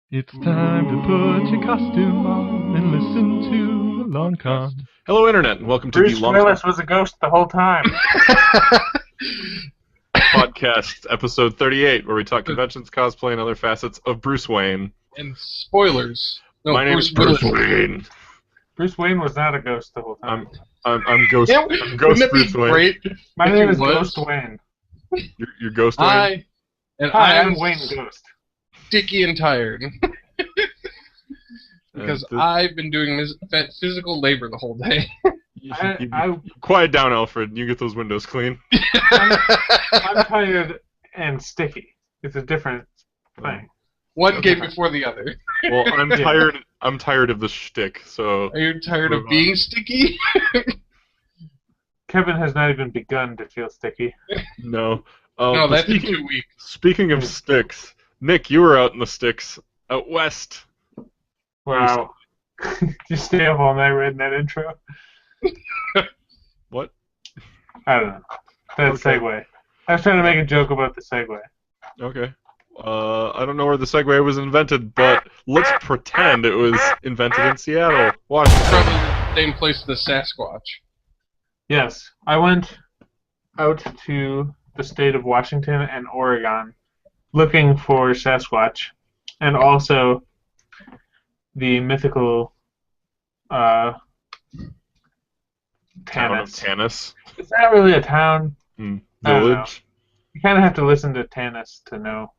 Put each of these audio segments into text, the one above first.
It's time to put your costume on and listen to the Long Con. Hello, Internet, and welcome to Bruce the Long Willis was a ghost the whole time. Podcast, episode 38, where we talk conventions, cosplay, and other facets of Bruce Wayne. And spoilers. No, My name is Bruce Wayne. Bruce Wayne was not a ghost the whole time. I'm Ghost. Yeah, I'm Ghost Bruce Wayne. Great My if name he is was. Ghost Wayne. You're Ghost Wayne. Hi, I'm I'm Wayne Ghost. sticky and tired because And I've been doing physical labor the whole day. I- Quiet down, Alfred. You get those windows clean. I'm tired and sticky. It's a different thing. One game before the other. Well, I'm Yeah. tired. I'm tired of the shtick. So Are you tired Move of on. being sticky? Kevin has not even begun to feel sticky. no. No, But that's in speaking, 2 weeks. speaking of sticks, Nick, you were out in the sticks out west. Wow. Did you stay up all night writing that intro? What? I don't know. That Okay. segue. I was trying to make a joke about the segue. Okay. I don't know where the Segway was invented, but let's pretend it was invented in Seattle, Washington. Probably the same place as the Sasquatch. Yes, I went out to the state of Washington and Oregon looking for Sasquatch, and also the mythical Town of Tanis. Tanis. It's not really a town. I don't know. Village. You kind of have to listen to Tanis to know.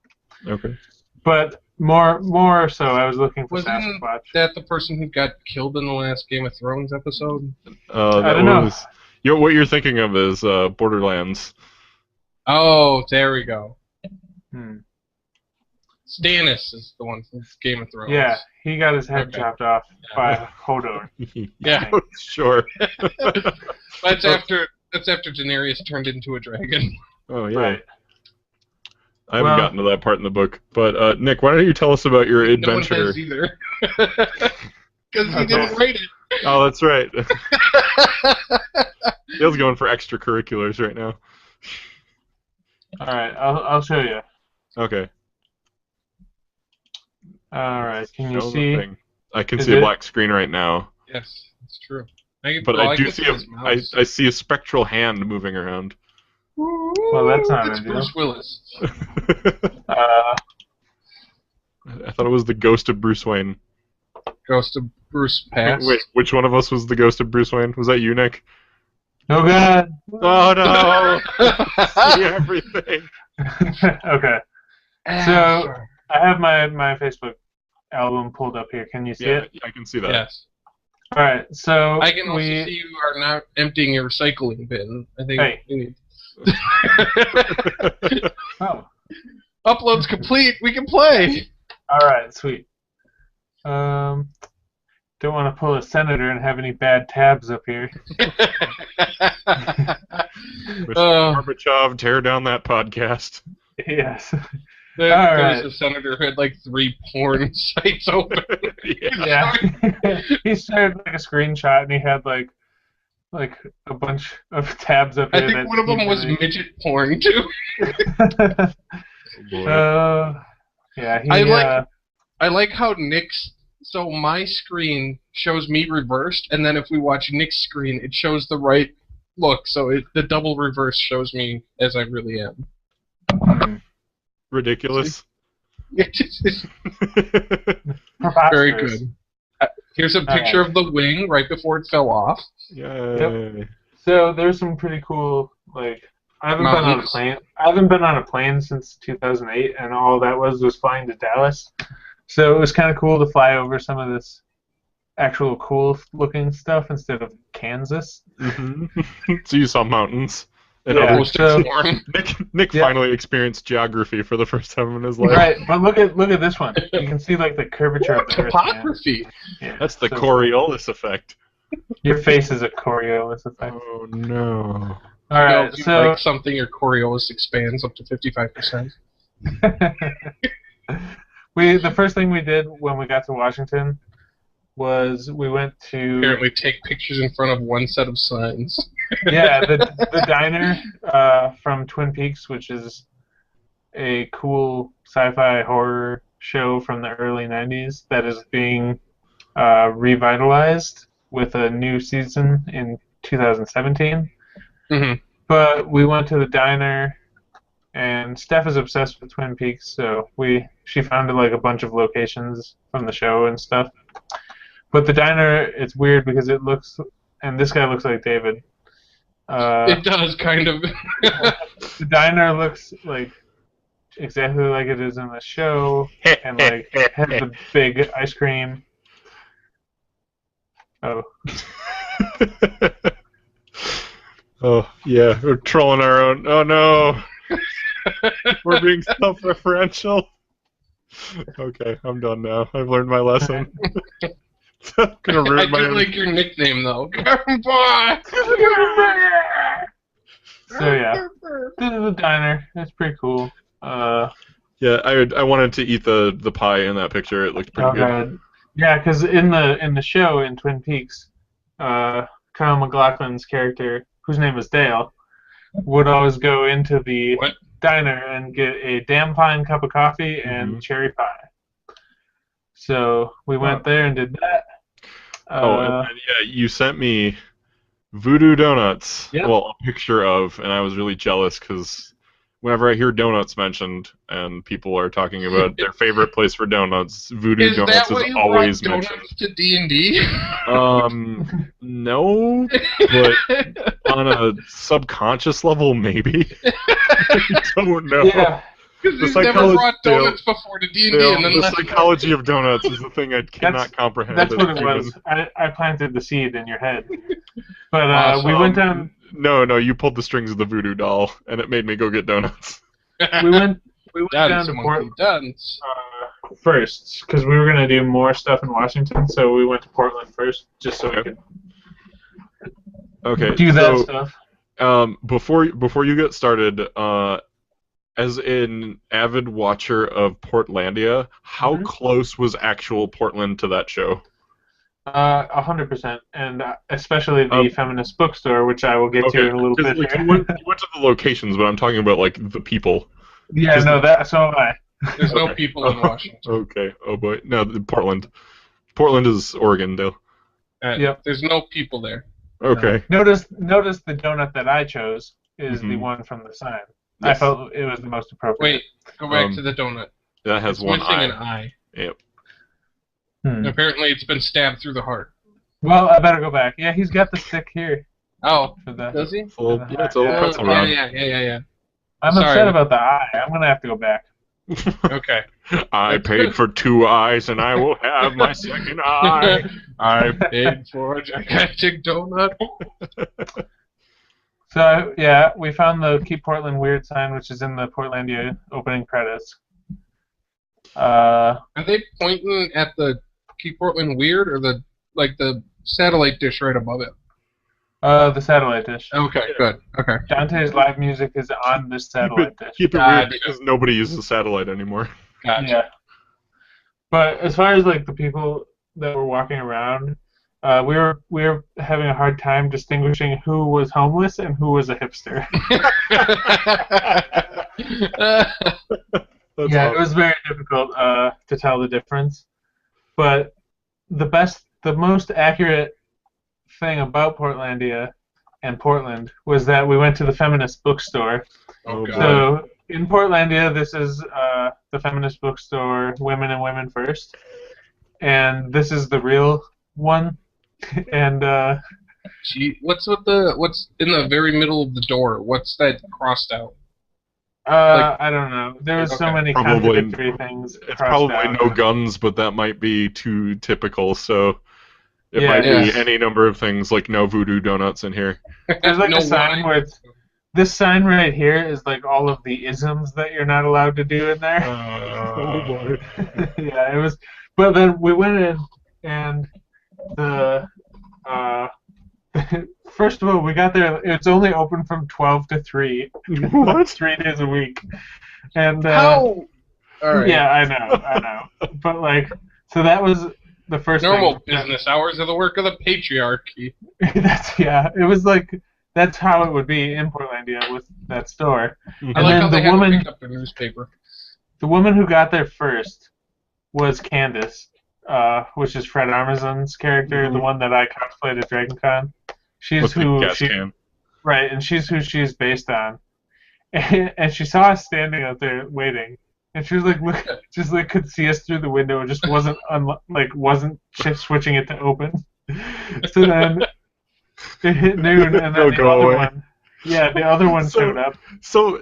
Okay. But more so, I was looking for Wasn't Sasquatch. that the person who got killed in the last Game of Thrones episode? That I don't know. was. What you're thinking of is Borderlands. Oh, there we go. Hmm. Stannis is the one from Game of Thrones. Yeah, he got his head Okay. chopped off by Hodor. Yeah. Sure. That's after Daenerys turned into a dragon. Oh yeah. Right. I haven't Well- gotten to that part in the book, but Nick, why don't you tell us about your No one adventure? has either. Because he Okay. didn't rate it. Oh, that's right. Dale's going for extracurriculars right now. All right, I'll show you. Okay. All right, can you Show the see? thing. I can Is see a it- black screen right now, Yes, it's true. but I do can see his I mouse. see a spectral hand moving around. Well, that's not It's ideal. Bruce Willis. Uh, I thought it was the ghost of Bruce Wayne. Ghost of Bruce Pass. Wait, which one of us was the ghost of Bruce Wayne? Was that you, Nick? oh God. Oh no! See everything. Okay, so I have my Facebook album pulled up here. Can you see Yeah, it? I can see that. Yes. All right, so I can also we see you are not emptying your recycling bin. I think Hey. you need... oh, Upload's complete. We can play. all right, sweet. Don't want to pull a senator and have any bad tabs up here. Mr. Uh, Gorbachev, tear down that podcast. Yes. there All was right. a senator who had like 3 porn sites open. Yeah. Yeah. He shared like a screenshot and he had like a bunch of tabs up I here. think one of them was midget porn too. Oh, boy. Yeah, he, I like how Nick's. So my screen shows me reversed, and then if we watch Nick's screen, it shows the right look. So the double reverse shows me as I really am. Ridiculous. Very preposterous. good. Here's a picture of the wing right before it fell off. Yay. So there's some pretty cool like I haven't been on a Mountains. plane. I haven't been on a plane since 2008, and all that was flying to Dallas. So it was kind of cool to fly over some of this actual cool-looking stuff instead of Kansas. So you saw mountains. And Yeah, other- Most so- porn. Nick Yeah. finally experienced geography for the first time in his life. Right, but look at this one. You can see like the curvature of the Earth. man. Topography. Yeah, That's the so Coriolis effect. Your face is a Coriolis effect. Oh no. All You know, right, if you so like something, your Coriolis expands up to 55%. the first thing we did when we got to Washington was we went to Apparently, take pictures in front of one set of signs. the diner from Twin Peaks, which is a cool sci-fi horror show from the early 90s that is being revitalized with a new season in 2017. Hmm. But we went to the diner, and Steph is obsessed with Twin Peaks, so she found like a bunch of locations from the show and stuff. But the diner, it's weird because it looks, and this guy looks like David. It does kind of. The diner looks like exactly like it is in the show, and like has the big ice cream. Oh. Oh, yeah, we're trolling our own. Oh, no. We're being self-referential. Okay, I'm done now. I've learned my lesson. Gonna ruin I my do own. like your nickname though. Boy. So yeah, this is the diner. It's pretty cool. Yeah, I wanted to eat the pie in that picture. It looked pretty good. God. Yeah, because in the show in Twin Peaks, Kyle MacLachlan's character, whose name is Dale, would always go into the What? diner and get a damn fine cup of coffee and cherry pie. So we went there and did that. And yeah, you sent me Voodoo Donuts. Yep. Well, a picture of, and I was really jealous because whenever I hear donuts mentioned and people are talking about their favorite place for donuts, Voodoo Is Donuts that what is you always brought mentioned. donuts to D&D? No, but on a subconscious level, maybe. I don't know. Yeah. Because The you've never psychology- brought donuts before to D&D, Dale, and then the left. psychology of donuts is the thing I cannot comprehend. That's as what a it human. was. I planted the seed in your head. But Awesome. we went down. No, you pulled the strings of the voodoo doll, and it made me go get donuts. We went down Dance, to monkey, Portland dance. first because we were gonna do more stuff in Washington. So we went to Portland first, just so we Okay. could Okay, do that so stuff. before you get started, as an avid watcher of Portlandia, how close was actual Portland to that show? 100%, and especially the feminist bookstore, which I will get to in a little 'cause, bit. like, here. you went to the locations, but I'm talking about like the people. Yeah, 'cause no, so am I. There's no Okay. people in Washington. Okay. Oh boy. No, Portland. Portland is Oregon, Dale. Yep. There's no people there. Okay. Notice the donut that I chose is the Mhm. one from the sign. Yes. I felt it was the most appropriate. Wait, go back to the donut. That has It's one missing eye. an eye. Yep. Apparently, it's been stabbed through the heart. Well, I better go back. Yeah, he's got the stick here Oh, for the. does he? It's a little, yeah, it's a little Yeah. pretzel yeah, round. yeah. I'm Sorry. upset about the eye. I'm gonna have to go back. Okay. I That's paid good. for 2 eyes, and I will have my second eye. I paid for a gigantic donut. So yeah, we found the Keep Portland Weird sign, which is in the Portlandia opening credits. Are they pointing at the Keep Portland Weird or the satellite dish right above it? The satellite dish. Okay, good. Okay. Dante's live music is on this satellite dish. Keep it Ah, weird because nobody uses satellite anymore. Gotcha. Yeah. But as far as like the people that were walking around, we were having a hard time distinguishing who was homeless and who was a hipster. That's Yeah, awesome. it was very difficult to tell the difference. But the most accurate thing about Portlandia and Portland was that we went to the feminist bookstore. Oh, God. So in Portlandia, this is the feminist bookstore, Women and Women First, and this is the real one. And Gee, what's in the very middle of the door? What's that crossed out? I don't know. There was so Okay. many Probably- contradictory things. It's crossed probably out. no guns, but that might be too typical, so it Yeah, might yes. be any number of things, like no voodoo donuts in here. There's like No a sign wine. where it's, this sign right here is like all of the isms that you're not allowed to do in there. Oh boy. Yeah, it was. But then we went in, and the first of all, we got there. It's only open from 12 to 3. What? 3 days a week. And How? All right. yeah, I know. But like, so that was the first Normal thing. business hours are the work of the patriarchy. It was like that's how it would be in Portlandia with that store. I And like then how the they had to woman- pick up their newspaper. The woman who got there first was Candace, which is Fred Armisen's character, the Mhm. one that I cosplayed at DragonCon. She's With the who gas she can. right, and she's who she's based on. And she saw us standing out there waiting, and she was like, look, just like could see us through the window, and just wasn't switching it to open. So then it hit noon, and They'll then the go other away. one, yeah, the other one So- showed up. So,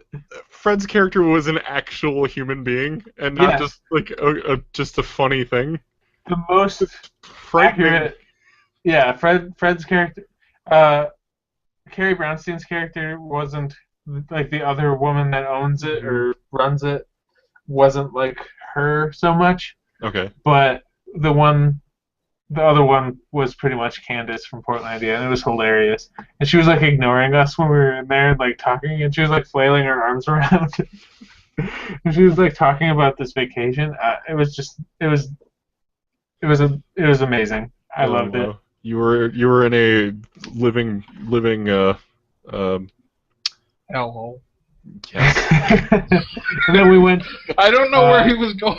Fred's character was an actual human being, and not Yes. just like just a funny thing. The most Frightening. accurate, yeah. Fred's character, Carrie Brownstein's character wasn't like the other woman that owns it or runs it. Wasn't like her so much, Okay. but the other one was pretty much Candace from Portlandia, and it was hilarious. And she was like ignoring us when we were in there, like talking, and she was like flailing her arms around. And she was like talking about this vacation. It was amazing. I loved it. You were in a living Hellhole. yes. And then we went. I don't know where he was going.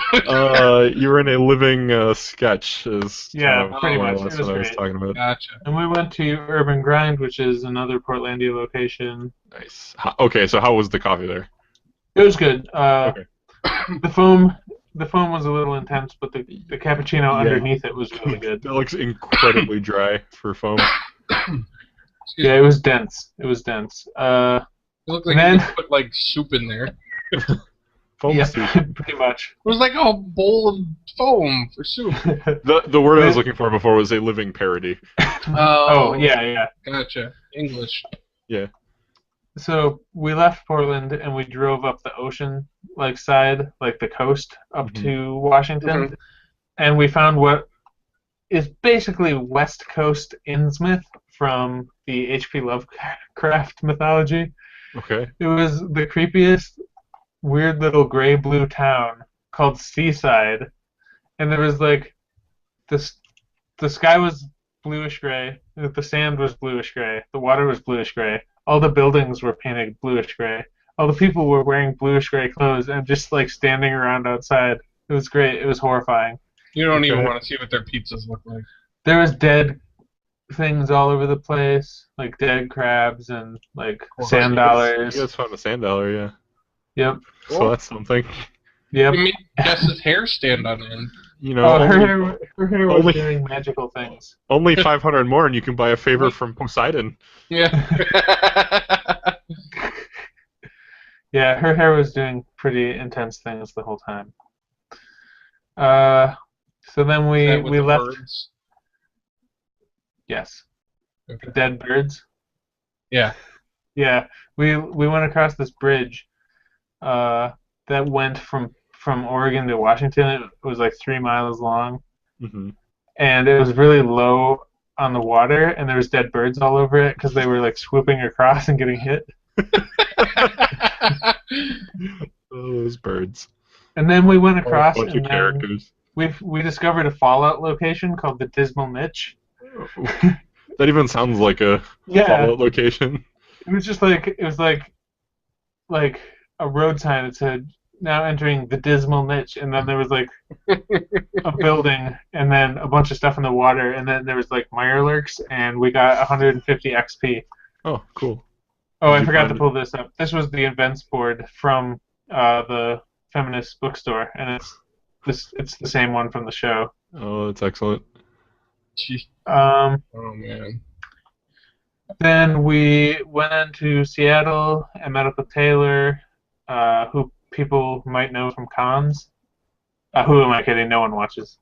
You were in a living sketch. Is Yeah, kind of pretty more or much. less It was what I was great. talking about. Gotcha. And we went to Urban Grind, which is another Portlandia location. Nice. Okay, so how was the coffee there? It was good. Okay. The foam was a little intense, but the cappuccino Yeah. underneath it was really good. That looks incredibly dry for foam. Yeah, it was dense. It was dense. It looked like then- you could put like soup in there. Foam Yeah, soup. pretty much. It was like a bowl of foam for soup. The word I was looking for before was a living parody. Oh, yeah. Gotcha. English. So we left Portland and we drove up the ocean side, like the coast, up Mhm. to Washington, and we found what is basically West Coast Innsmouth from the H.P. Lovecraft mythology. Okay. It was the creepiest, weird little gray-blue town called Seaside, and there was like this. The sky was bluish gray. The sand was bluish gray. The water was bluish gray. All the buildings were painted bluish gray. All the people were wearing bluish gray clothes and just like standing around outside. It was great. It was horrifying. You don't even Okay. want to see what their pizzas look like. There was dead things all over the place, like dead crabs and like sand dollars. You guys found a sand dollar, yeah. Yep. So that's something. Yep. You made Jess's hair stand on end. You know, Oh, only, her hair was only- doing magical things. only 500 more, and you can buy a favor from Poseidon. Yeah. Yeah, her hair was doing pretty intense things the whole time. So then That with we the left. birds? Yes. Okay. Dead birds. Yeah. Yeah, we went across this bridge that went from Oregon to Washington. It was like 3 miles long, Mm-hmm. and it was really low on the water, and there was dead birds all over it because they were like swooping across and getting hit. Oh, those birds. And then we went A across, bunch and of then characters. we discovered a Fallout location called the Dismal Niche. That even sounds like a Yeah, Fallout location. it was just like a road sign that said now entering the Dismal Niche, and then there was like a building, and then a bunch of stuff in the water, and then there was like Mirelurks, and we got 150 XP. Oh, cool. Oh, Did I you forgot to find- pull this up. This was the events board from the feminist bookstore, and it's the same one from the show. Oh, that's excellent. Jeez. Um, Oh man. Then we went into Seattle and met up with Taylor, who people might know from cons. Who am I kidding? No one watches.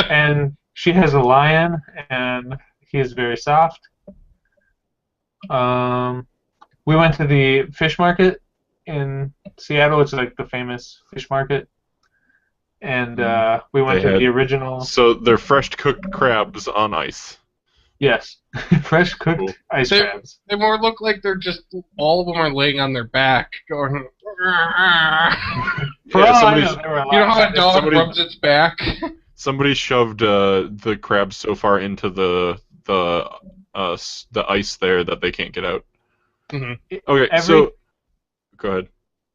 And she has a lion, and he is very soft. We went to the fish market in Seattle, which is like the famous fish market. And we went They to had- the original. So they're fresh cooked crabs on ice. Yes, fresh cooked Cool. ice They- crabs. They more look like they're just all of them are laying on their back, going. For Yeah, all I somebody's- know, they were You know how a alive. dog Somebody- rubs its back? Somebody shoved the crabs so far into the ice there that they can't get out. Mhm. Okay, Every- so go ahead.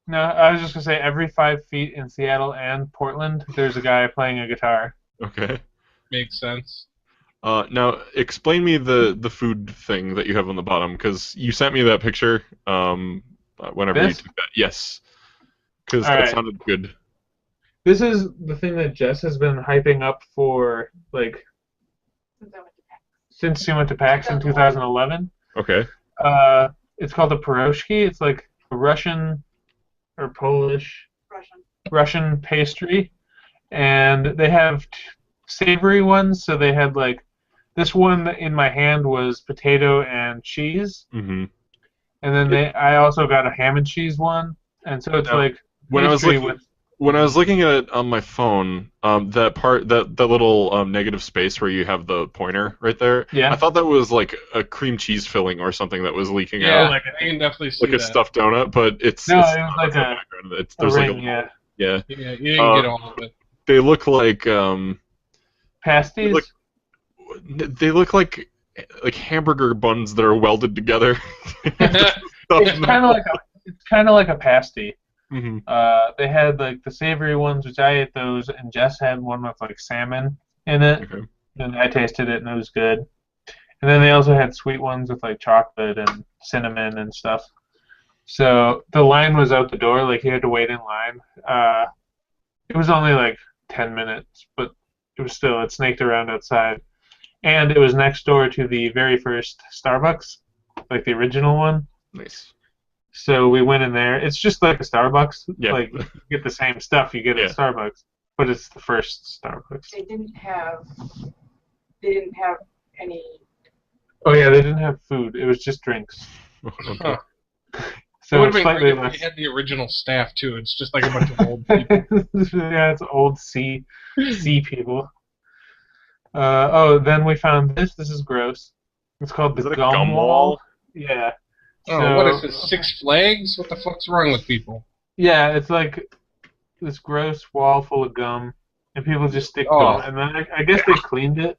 No, I was just gonna say every 5 feet in Seattle and Portland, there's a guy playing a guitar. Okay. Makes sense. Now explain me the food thing that you have on the bottom, because you sent me that picture. Whenever you This? took that, yes, because All that right. sounded good. This is the thing that Jess has been hyping up for like since she went to PAX in 2011. Okay. It's called a pierogi. It's like a Russian or Polish Russian pastry, and they have savory ones. So they had like this one in my hand was potato and cheese, Mm-hmm. and then I also got a ham and cheese one, and so it's Now, like when I was pastry looking with when I was looking at it on my phone, that little negative space where you have the pointer right there, Yeah. I thought that was like a cream cheese filling or something that was leaking Yeah, out, like I can definitely see like a that. stuffed donut, but it's No, it's it was not, like that's the a background. a There's like ring, yeah. yeah. Yeah, you didn't get all of it. They look like Pasties. they look like hamburger buns that are welded together. It's kind of like a pasty. Hmm. They had like the savory ones, which I ate those, and Jess had one with like salmon in it, Okay. and I tasted it, and it was good. And then they also had sweet ones with like chocolate and cinnamon and stuff. So the line was out the door, like you had to wait in line. It was only like 10 minutes, but it snaked around outside. And it was next door to the very first Starbucks, like the original one. Nice. So we went in there. It's just like a Starbucks. Yeah. Like you get the same stuff you get Yeah. at Starbucks, but it's the first Starbucks. They didn't have any. Oh yeah, they didn't have food. It was just drinks. Okay. Huh. It So would it's have been slightly great if less. we had the original staff too. It's just like a bunch of old people. Yeah, it's old sea people. Then we found this. This is gross. It's called Is the it a gum gum wall. wall? Yeah. Oh, what is this? 6 Flags? What the fuck's wrong with people? Yeah, it's like this gross wall full of gum, and people just stick Oh. gum. And then I guess they cleaned it,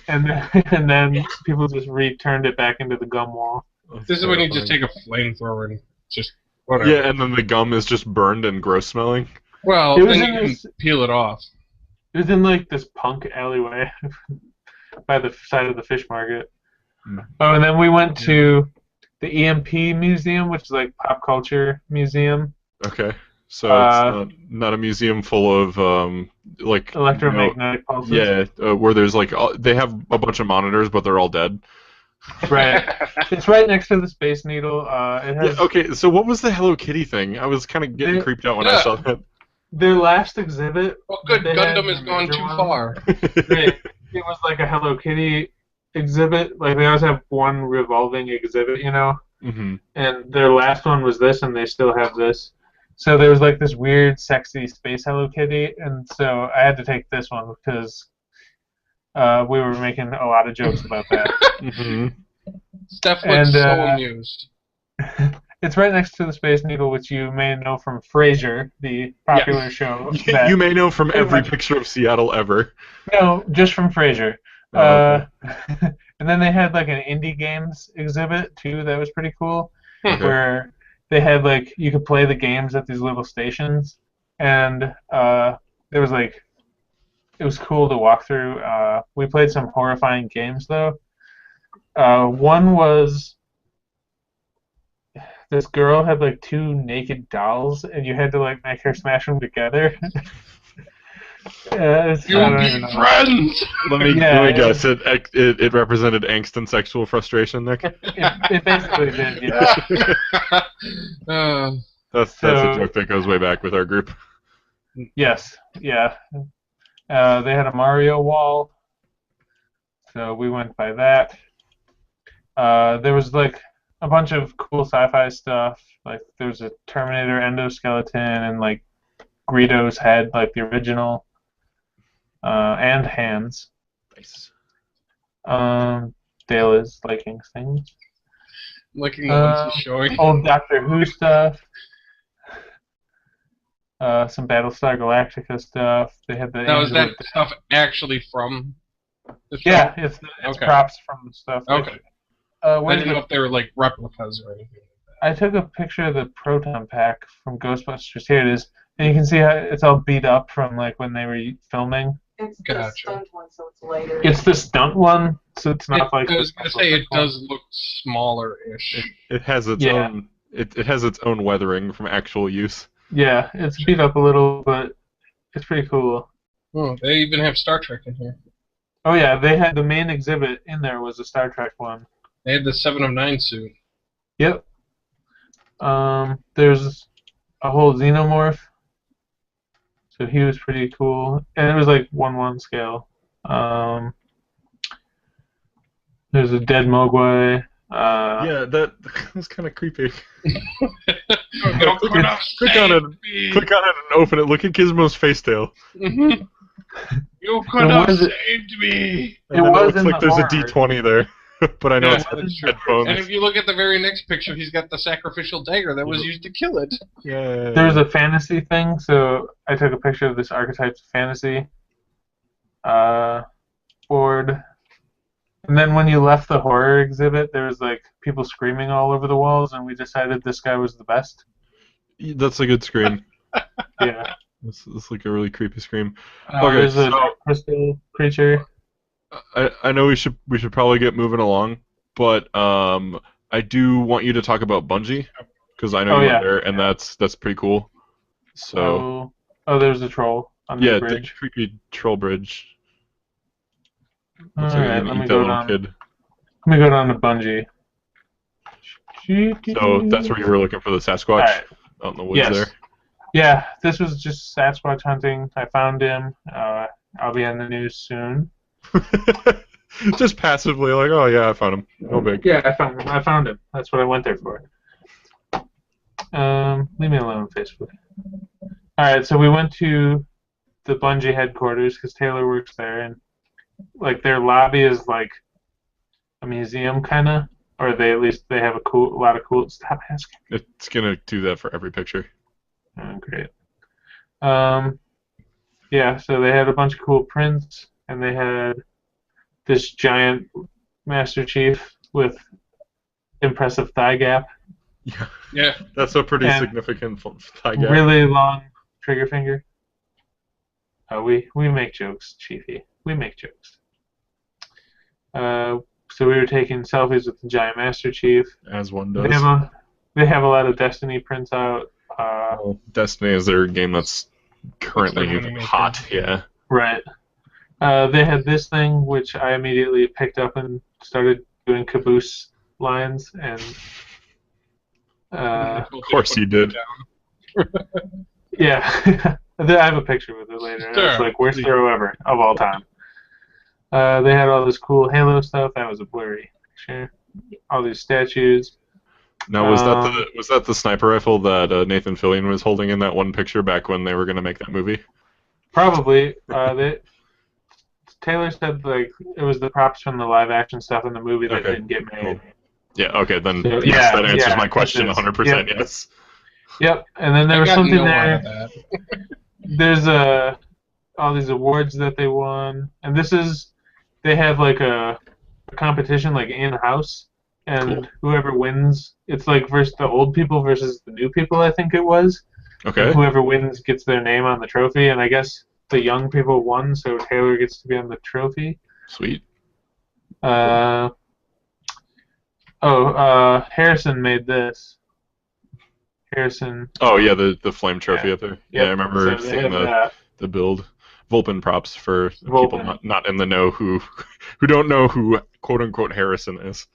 and then people just returned it back into the gum wall. This is when you just take a flamethrower and just whatever. Yeah, and then the gum is just burned and gross smelling. Well, It was then in you can this- peel it off. It was in like this punk alleyway by the side of the fish market. Hmm. Oh, and then we went to the EMP museum, which is like pop culture museum. Okay. So it's not a museum full of like Electromagnetic pulses. yeah, where there's like they have a bunch of monitors, but they're all dead. Right. It's right next to the Space Needle. It has Yeah, okay, so what was the Hello Kitty thing? I was kind of getting creeped out when I saw that. their last exhibit. Well, good. they had Gundam has the gone major too one. far. Right. It was like a Hello Kitty exhibit. Like they always have one revolving exhibit, you know. Hmm. And their last one was this, and they still have this. So there was like this weird, sexy space Hello Kitty, and so I had to take this one because we were making a lot of jokes about that. Hmm. Steph looks And, so amused. It's right next to the Space Needle, which you may know from Frasier, the popular show. that- You may know from pretty every much- picture of Seattle ever. No, just from Frasier. Oh, And then they had like an indie games exhibit too. That was pretty cool. Okay. Where they had like you could play the games at these little stations, and there was like it was cool to walk through. We played some horrifying games though. One was this girl had like 2 naked dolls, and you had to like make her smash them together. I don't You'll even be know. friends! Let me Yeah, guess. It represented angst and sexual frustration, Nick. It basically did, yeah. Uh, That's So- a joke that goes way back with our group. Yes, yeah. They had a Mario wall, so we went by that. There was like a bunch of cool sci-fi stuff. Like there was a Terminator endoskeleton and like Greedo's head, like the original, and hands. Nice. Dale is liking things. looking the ones he's showing. Old Doctor Who stuff. Some Battlestar Galactica stuff. They had the Now, is Angel that of stuff actually from the show? Yeah, it's Okay. props from the stuff. Okay. Uh, I where's didn't know the, if they were like replicas or anything like I took a picture of the proton pack from Ghostbusters. Here it is. And you can see how it's all beat up from like when they were filming. It's the Gotcha. stunt one, so it's lighter. It's the stunt one, so it's not like I the was gonna say it does look smaller-ish. It has its own. It has its own weathering from actual use. Yeah, it's beat up a little, but it's pretty cool. Oh, they even have Star Trek in here. Oh yeah, they had the main exhibit in there was a Star Trek one. They had the 7 of 9 suit. Yep. There's a whole xenomorph. So he was pretty cool. And it was like 1:1 scale. There's a dead Mogwai. Yeah, that was kind of creepy. You could have Click on it. saved me. Click on it and open it. Look at Gizmo's face tail. Mhm. You could And have was it- saved me. And It then was it looks in like the there's a horror. D20 there. But I know Yeah, it's that's true. headphones. And if you look at the very next picture, he's got the sacrificial dagger that was used to kill it. Yeah. There was a fantasy thing, so I took a picture of this Archetypes of Fantasy board. And then when you left the horror exhibit, there was like people screaming all over the walls, and we decided this guy was the best. That's a good scream. Yeah. It's like a really creepy scream. Okay, There's a so- crystal creature. I know we should probably get moving along, but I do want you to talk about Bungie because I know Oh, you yeah. were there, and that's pretty cool. So There's a troll on the yeah, the bridge. creepy troll bridge. All Looks like right, you're let gonna me eat that go little down. kid. Let me go down to Bungie. So that's where you were looking for the Sasquatch Alright. out in the woods Yes. there. Yeah, this was just Sasquatch hunting. I found him. I'll be on the news soon. Just passively, like, oh yeah, I found him. No big. Yeah, I found him. That's what I went there for. Leave me alone, Facebook. Alright, so we went to the Bungie headquarters because Taylor works there, and like their lobby is like a museum kind of, or they have a lot of cool. Stop asking. It's gonna do that for every picture. Oh, great. Yeah, so they had a bunch of cool prints, and they had this giant Master Chief with impressive thigh gap, Yeah, Yeah. that's a pretty And significant thigh gap. really long trigger finger. We make jokes, Chiefy. We make jokes. So we were taking selfies with the giant Master Chief. As one They does. have a lot of Destiny prints out. Well, Destiny is their game that's currently Looks like money maker. hot. Yeah. Right. They had this thing, which I immediately picked up and started doing caboose lines, and Of course you did. yeah, I have a picture with it later. Sure. It's like worst throw ever of all time. They had all this cool Halo stuff. That was a blurry picture. All these statues. Now was that the sniper rifle that Nathan Fillion was holding in that one picture back when they were gonna make that movie? Probably. Taylor said like it was the props from the live action stuff in the movie that Okay, didn't get made. cool. Yeah. Okay. Then So, yes, yeah, that answers yeah, my question that is- 100%. yep. Yes. Yep. And then there I was got something no there. out of that. There's all these awards that they won, and they have like a competition like in house, and Cool. whoever wins, it's like versus the old people versus the new people. I think it was. Okay. And whoever wins gets their name on the trophy, and I guess the young people won, so Taylor gets to be on the trophy. Sweet. Harrison made this. Harrison. Oh yeah, the flame trophy Yeah. up there. Yep. Yeah, I remember So they seeing have that. the build. Vulpin props for Vulpin. people not in the know who don't know who quote unquote Harrison is.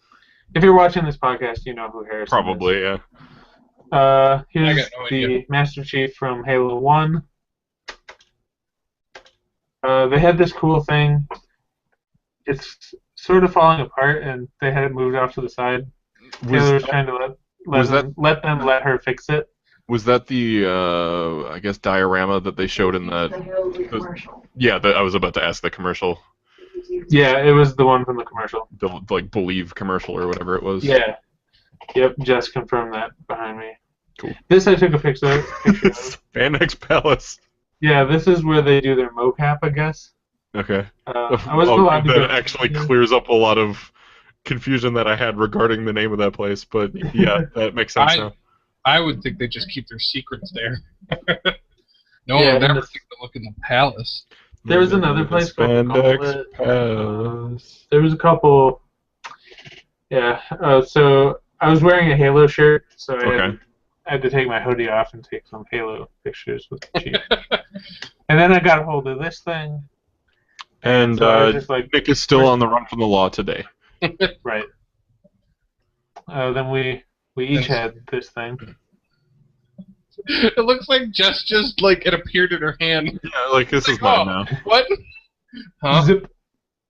If you're watching this podcast, you know who Harrison is. Probably, yeah. Here's I got no the idea. Master Chief from Halo 1. They had this cool thing. It's sort of falling apart, and they had it moved off to the side. Taylor was trying to let her fix it. Was that the I guess diorama that they showed in The that? Halo commercial. Yeah, I was about to ask the commercial, Yeah, it was the one from the commercial. the like Believe commercial or whatever it was. Yeah. Yep, Jess confirmed that behind me. Cool. This I took a picture of. Spandex Palace. Yeah, this is where they do their mocap, I guess. Okay. I was in the lobby. That actually clears up a lot of confusion that I had regarding the name of that place, but yeah, that makes sense now. I would think they just keep their secrets there. No Yeah, one would and ever the- think to look in the palace. There was another place called the Spandex Gauntlet. Palace. There was a couple. Yeah. So I was wearing a Halo shirt, so I had to take my hoodie off and take some Halo pictures with the chief. And then I got a hold of this thing. And so I was just like, Nick is still on the run from the law today. right. Then we each had this thing. It looks like Jess just like it appeared in her hand. Yeah, like this is mine now. What? Huh? Zip.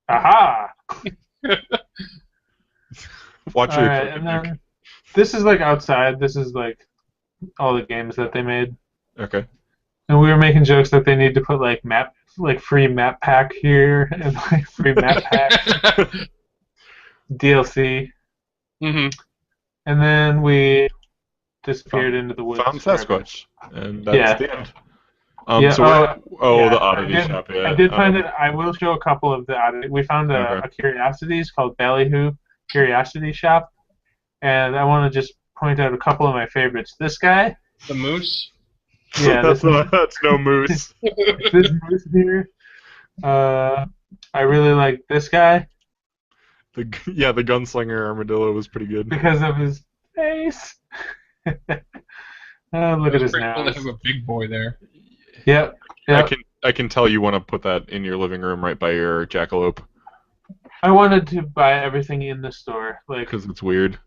Aha! Watch All your right, and then this is like outside. This is like all the games that they made. Okay. And we were making jokes that they need to put like free map pack here and like free map pack DLC. Mm-hmm. And then we disappeared into the woods. Found Sasquatch, and that's the end. So yeah, the oddity shop. Yeah, I did find it. I will show a couple of the oddity. We found a curiosities called Ballyhoo Curiosity Shop, and I want to just point out a couple of my favorites. This guy, the moose. Yeah, that's no moose. This moose here. I really like this guy. The gunslinger armadillo was pretty good because of his face. Look at his nose. Cool to have a big boy there. Yep. I can tell you want to put that in your living room right by your jackalope. I wanted to buy everything in the store, like because it's weird.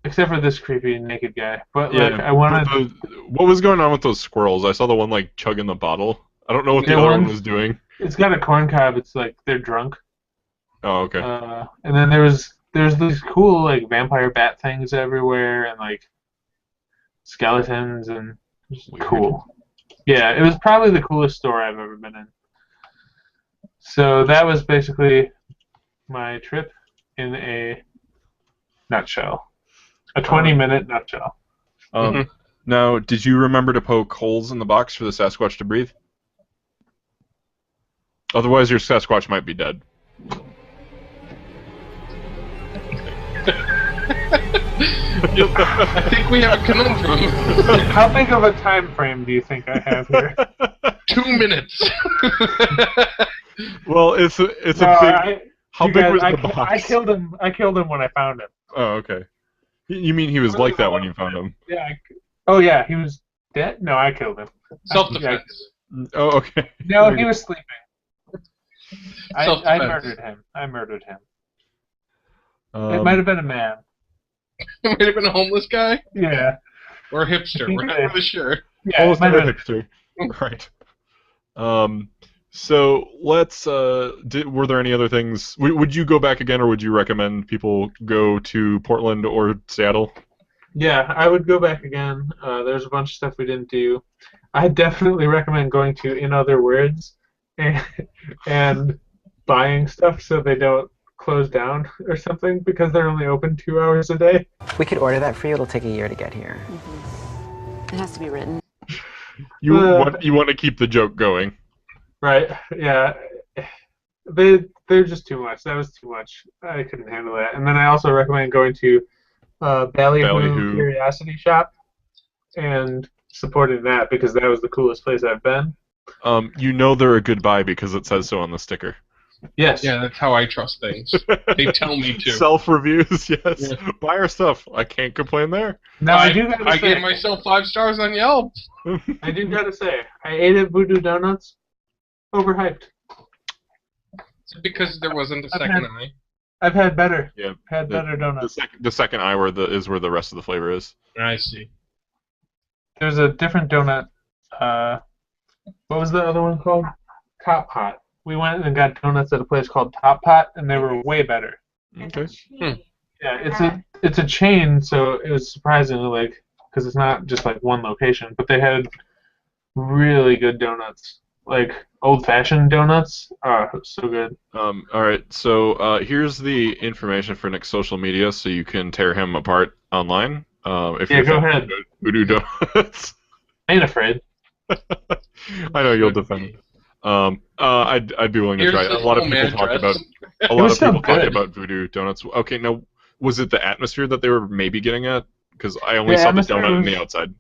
Except for this creepy naked guy. But like I wanted. What was going on with those squirrels? I saw the one like chugging the bottle. I don't know what the other one was doing. It's got a corn cob. It's like they're drunk. Oh, okay. And then there's these cool like vampire bat things everywhere and like skeletons and cool. Yeah, it was probably the coolest store I've ever been in. So that was basically my trip in a nutshell. A 20-minute nutshell. Now, did you remember to poke holes in the box for the Sasquatch to breathe? Otherwise, your Sasquatch might be dead. I think we have a conundrum. How big of a time frame do you think I have here? 2 minutes. Well, it's a big. How big was the box? I killed him when I found him. Oh, okay. You mean he was like that when you found him? Yeah. Oh, yeah. He was dead. No, I killed him. Self-defense. Oh, okay. No, he was sleeping. I murdered him. It might have been a man. It might have been a homeless guy? Yeah. Or a hipster. We're not really sure. Yeah, almost a hipster. Right. So let's. Were there any other things? Would you go back again, or would you recommend people go to Portland or Seattle? Yeah, I would go back again. There's a bunch of stuff we didn't do. I definitely recommend going to In Other Words and buying stuff so they don't close down or something because they're only open 2 hours a day. We could order that for you. It'll take a year to get here. It has to be written. You want to keep the joke going. Right, yeah. They're just too much. That was too much. I couldn't handle that. And then I also recommend going to Ballyhoo Curiosity Shop and supporting that because that was the coolest place I've been. You know they're a good buy because it says so on the sticker. Yes. Yeah, that's how I trust things. They tell me to. Self-reviews, yes. Yeah. Buy our stuff. I can't complain there. Now I gave myself 5 stars on Yelp. I do gotta say, I ate at Voodoo Donuts. Overhyped. Because there wasn't a second eye. I've had better. Yeah. Better donuts. The second eye is where the rest of the flavor is. I see. There's a different donut. What was the other one called? Top Pot. We went and got donuts at a place called Top Pot, and they were way better. Okay. Yeah, it's a chain, so it was surprisingly like because it's not just like one location, but they had really good donuts, like old-fashioned donuts. Oh, it was so good. All right, so here's the information for Nick's social media, so you can tear him apart online. If go ahead. Voodoo Donuts. I ain't afraid. I know you'll defend it. I'd be willing to try it. A lot of people talk about A lot was of people still talking good. about voodoo donuts. Okay, now was it the atmosphere that they were maybe getting at? Because I only The saw the atmosphere donut on was- the outside.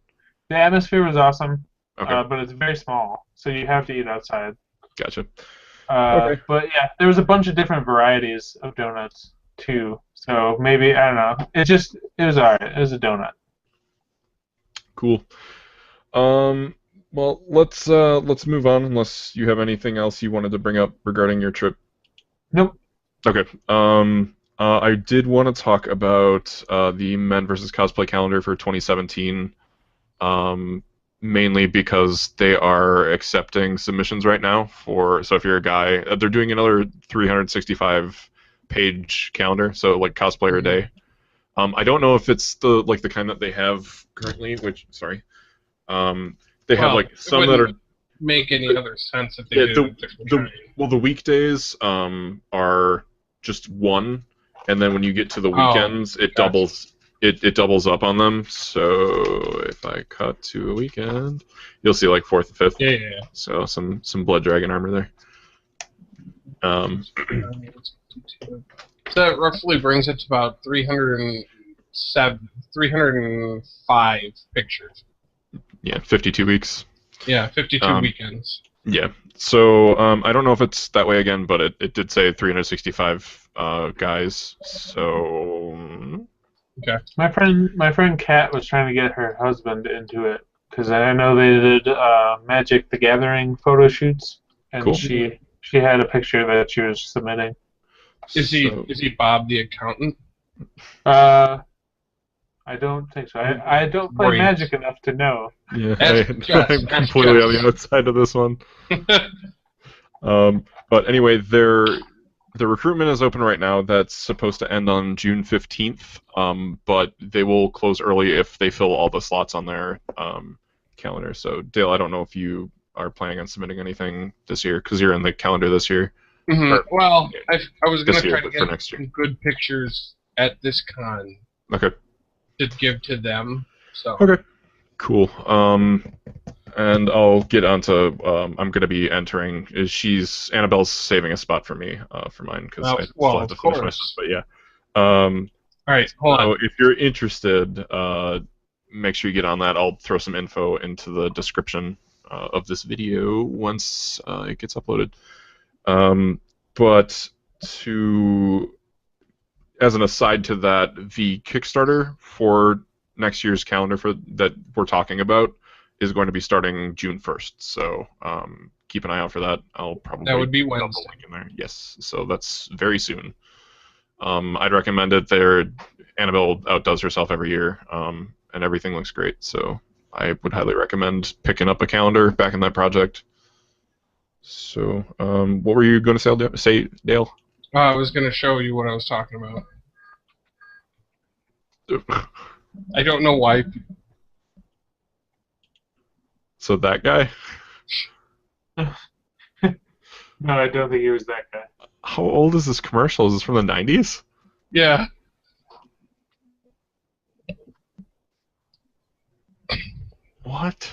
The atmosphere was awesome, Okay, but it's very small, so you have to eat outside. gotcha. Okay. But yeah, there was a bunch of different varieties of donuts too. So maybe I don't know. It was alright. It was a donut. Cool. Well, let's move on unless you have anything else you wanted to bring up regarding your trip. Nope. Okay. I did want to talk about the Men versus Cosplay calendar for 2017. Mainly because they are accepting submissions right now so if you're a guy, they're doing another 365 page calendar, so like cosplayer day. I don't know if it's the kind that they have currently, they have like some that are make any other sense if they did a different time. well, the weekdays are just one, and then when you get to the weekends, it doubles. It doubles up on them. So if I cut to a weekend, you'll see like 4th and 5th. Yeah. So some blood dragon armor there. So that roughly brings it to about 305 pictures. Yeah, 52 weeks. Yeah, 52 weekends. Yeah. So I don't know if it's that way again, but it did say 365 guys. So. Okay. My friend Kat was trying to get her husband into it because I know they did Magic the Gathering photo shoots, and cool. she had a picture that she was submitting. Is he Bob the accountant? I don't think so. I don't play Magic enough to know. Yeah, I'm completely on the outside of this one. But anyway, the recruitment is open right now. That's supposed to end on June 15th, but they will close early if they fill all the slots on their calendar. So, Dale, I don't know if you are planning on submitting anything this year, because you're in the calendar this year. Mm-hmm. Well, I was going to try to get next year. some good pictures at this con. Okay. To give to them. So. Okay. Cool. And I'll get onto. I'm going to be entering. Annabelle's saving a spot for me for mine because I still have to finish my stuff. But yeah. All right. Hold on. If you're interested, make sure you get on that. I'll throw some info into the description of this video once it gets uploaded. But as an aside to that, the Kickstarter for next year's calendar that we're talking about is going to be starting June 1st. So keep an eye out for that. I'll probably that would be put Wednesday. the link in there. Yes, so that's very soon. I'd recommend it. Annabelle outdoes herself every year, and everything looks great. So I would highly recommend picking up a calendar back in that project. So what were you going to say, Dale? I was going to show you what I was talking about. I don't know why. So that guy? No, I don't think he was that guy. How old is this commercial? Is this from the 90s? Yeah. What?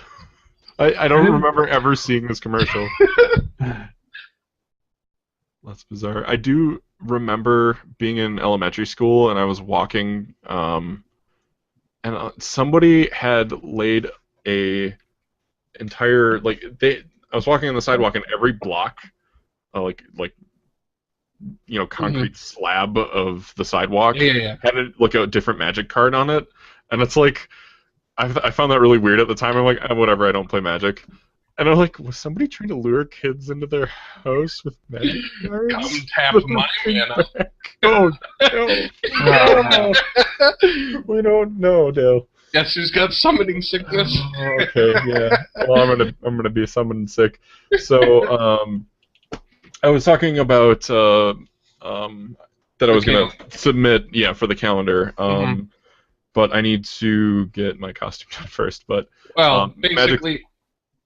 I don't remember ever seeing this commercial. That's bizarre. I do remember being in elementary school and I was walking, and somebody had laid a entire I was walking on the sidewalk and every block, concrete slab of the sidewalk had a different Magic card on it, and it's like I found that really weird at the time. I'm like, whatever, I don't play Magic. And I'm like, was somebody trying to lure kids into their house with Magic cards? Come tap my mana. Oh, no. We don't know, Dale. Guess who's got summoning sickness? Okay, yeah. Well, I'm gonna be summoned sick. So, I was talking about that I was gonna submit, for the calendar. But I need to get my costume done first. But basically.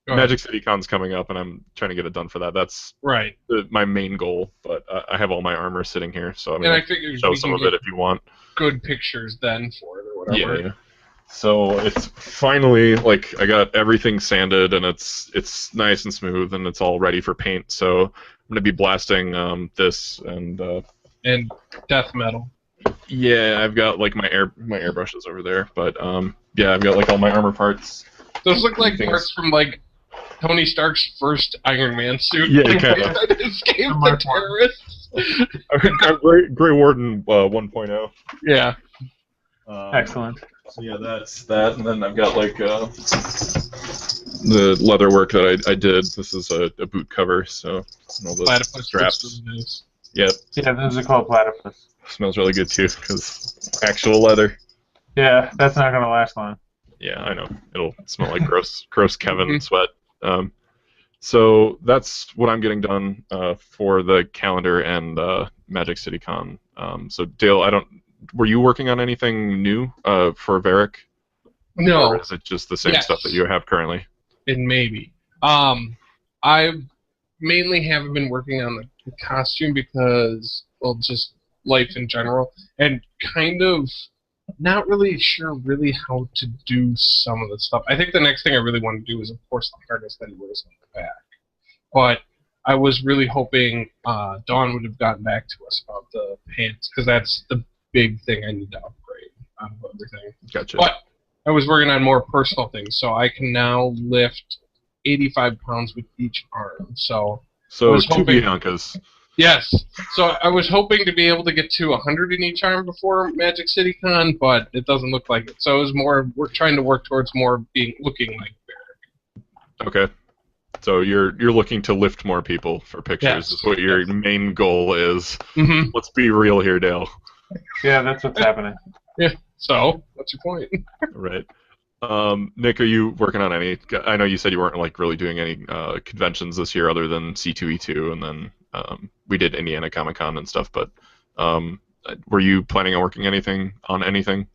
Magic City Con's coming up, and I'm trying to get it done for that. That's right. My main goal, but I have all my armor sitting here, so I'm going to show some of it if you want. Good pictures then for it or whatever. Yeah. So it's finally I got everything sanded, and it's nice and smooth, and it's all ready for paint. So gonna be blasting this and And death metal. yeah, I've got like my airbrushes over there, but yeah, I've got like all my armor parts. Those look like Things. parts from like Tony Stark's first Iron Man suit. Yeah, like, kinda. that escaped the terrorists. Grey Warden 1.0. Yeah. Excellent. So yeah, that's that, and then I've got like the leather work that I did. This is a boot cover, so all the Platypus straps. looks really nice. Yep, Yeah, those are called platypus. smells really good too, because actual leather. Yeah, that's not gonna last long. Yeah, I know. It'll smell like gross Kevin sweat. So that's what I'm getting done for the calendar and Magic City Con. So Dale, were you working on anything new for Varric? No. Or is it just the same Yes. stuff that you have currently? And maybe. I mainly haven't been working on the costume because, well, just life in general, and kind of not really sure really how to do some of the stuff. I think the next thing I really want to do is, of course, the harness that he wears on the back. But I was really hoping Dawn would have gotten back to us about the pants, because that's the big thing I need to upgrade out of everything. Gotcha. But I was working on more personal things, so I can now lift 85 pounds with each arm. So I was two hoping- Biancas. yes, so I was hoping to be able to get to 100 in each arm before Magic City Con, but it doesn't look like it. So it was more, we're trying to work towards more looking like Varric. Okay. So you're looking to lift more people for pictures. Yes. Is what your main goal is. Mm-hmm. Let's be real here, Dale. Yeah, that's what's happening. So what's your point? Right. Nick, are you working on any? I know you said you weren't like really doing any conventions this year other than C2E2, and then we did Indiana Comic Con and stuff. But were you planning on working on anything?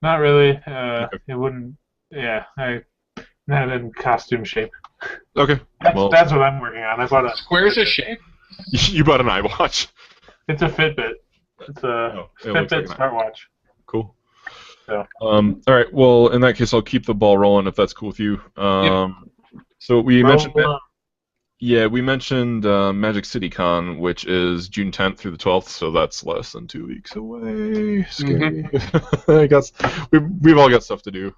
Not really. Okay. It wouldn't. Yeah, I'm not in costume shape. Okay. Well, That's what I'm working on. I bought a. Squares a shape? you bought an iWatch. It's a Fitbit. It's a it looks Fitbit like an smartwatch. Cool. So. All right. Well, in that case, I'll keep the ball rolling if that's cool with you. So we mentioned. Yeah, we mentioned Magic City Con, which is June 10th through the 12th, so that's less than 2 weeks away. Scary. I guess we've all got stuff to do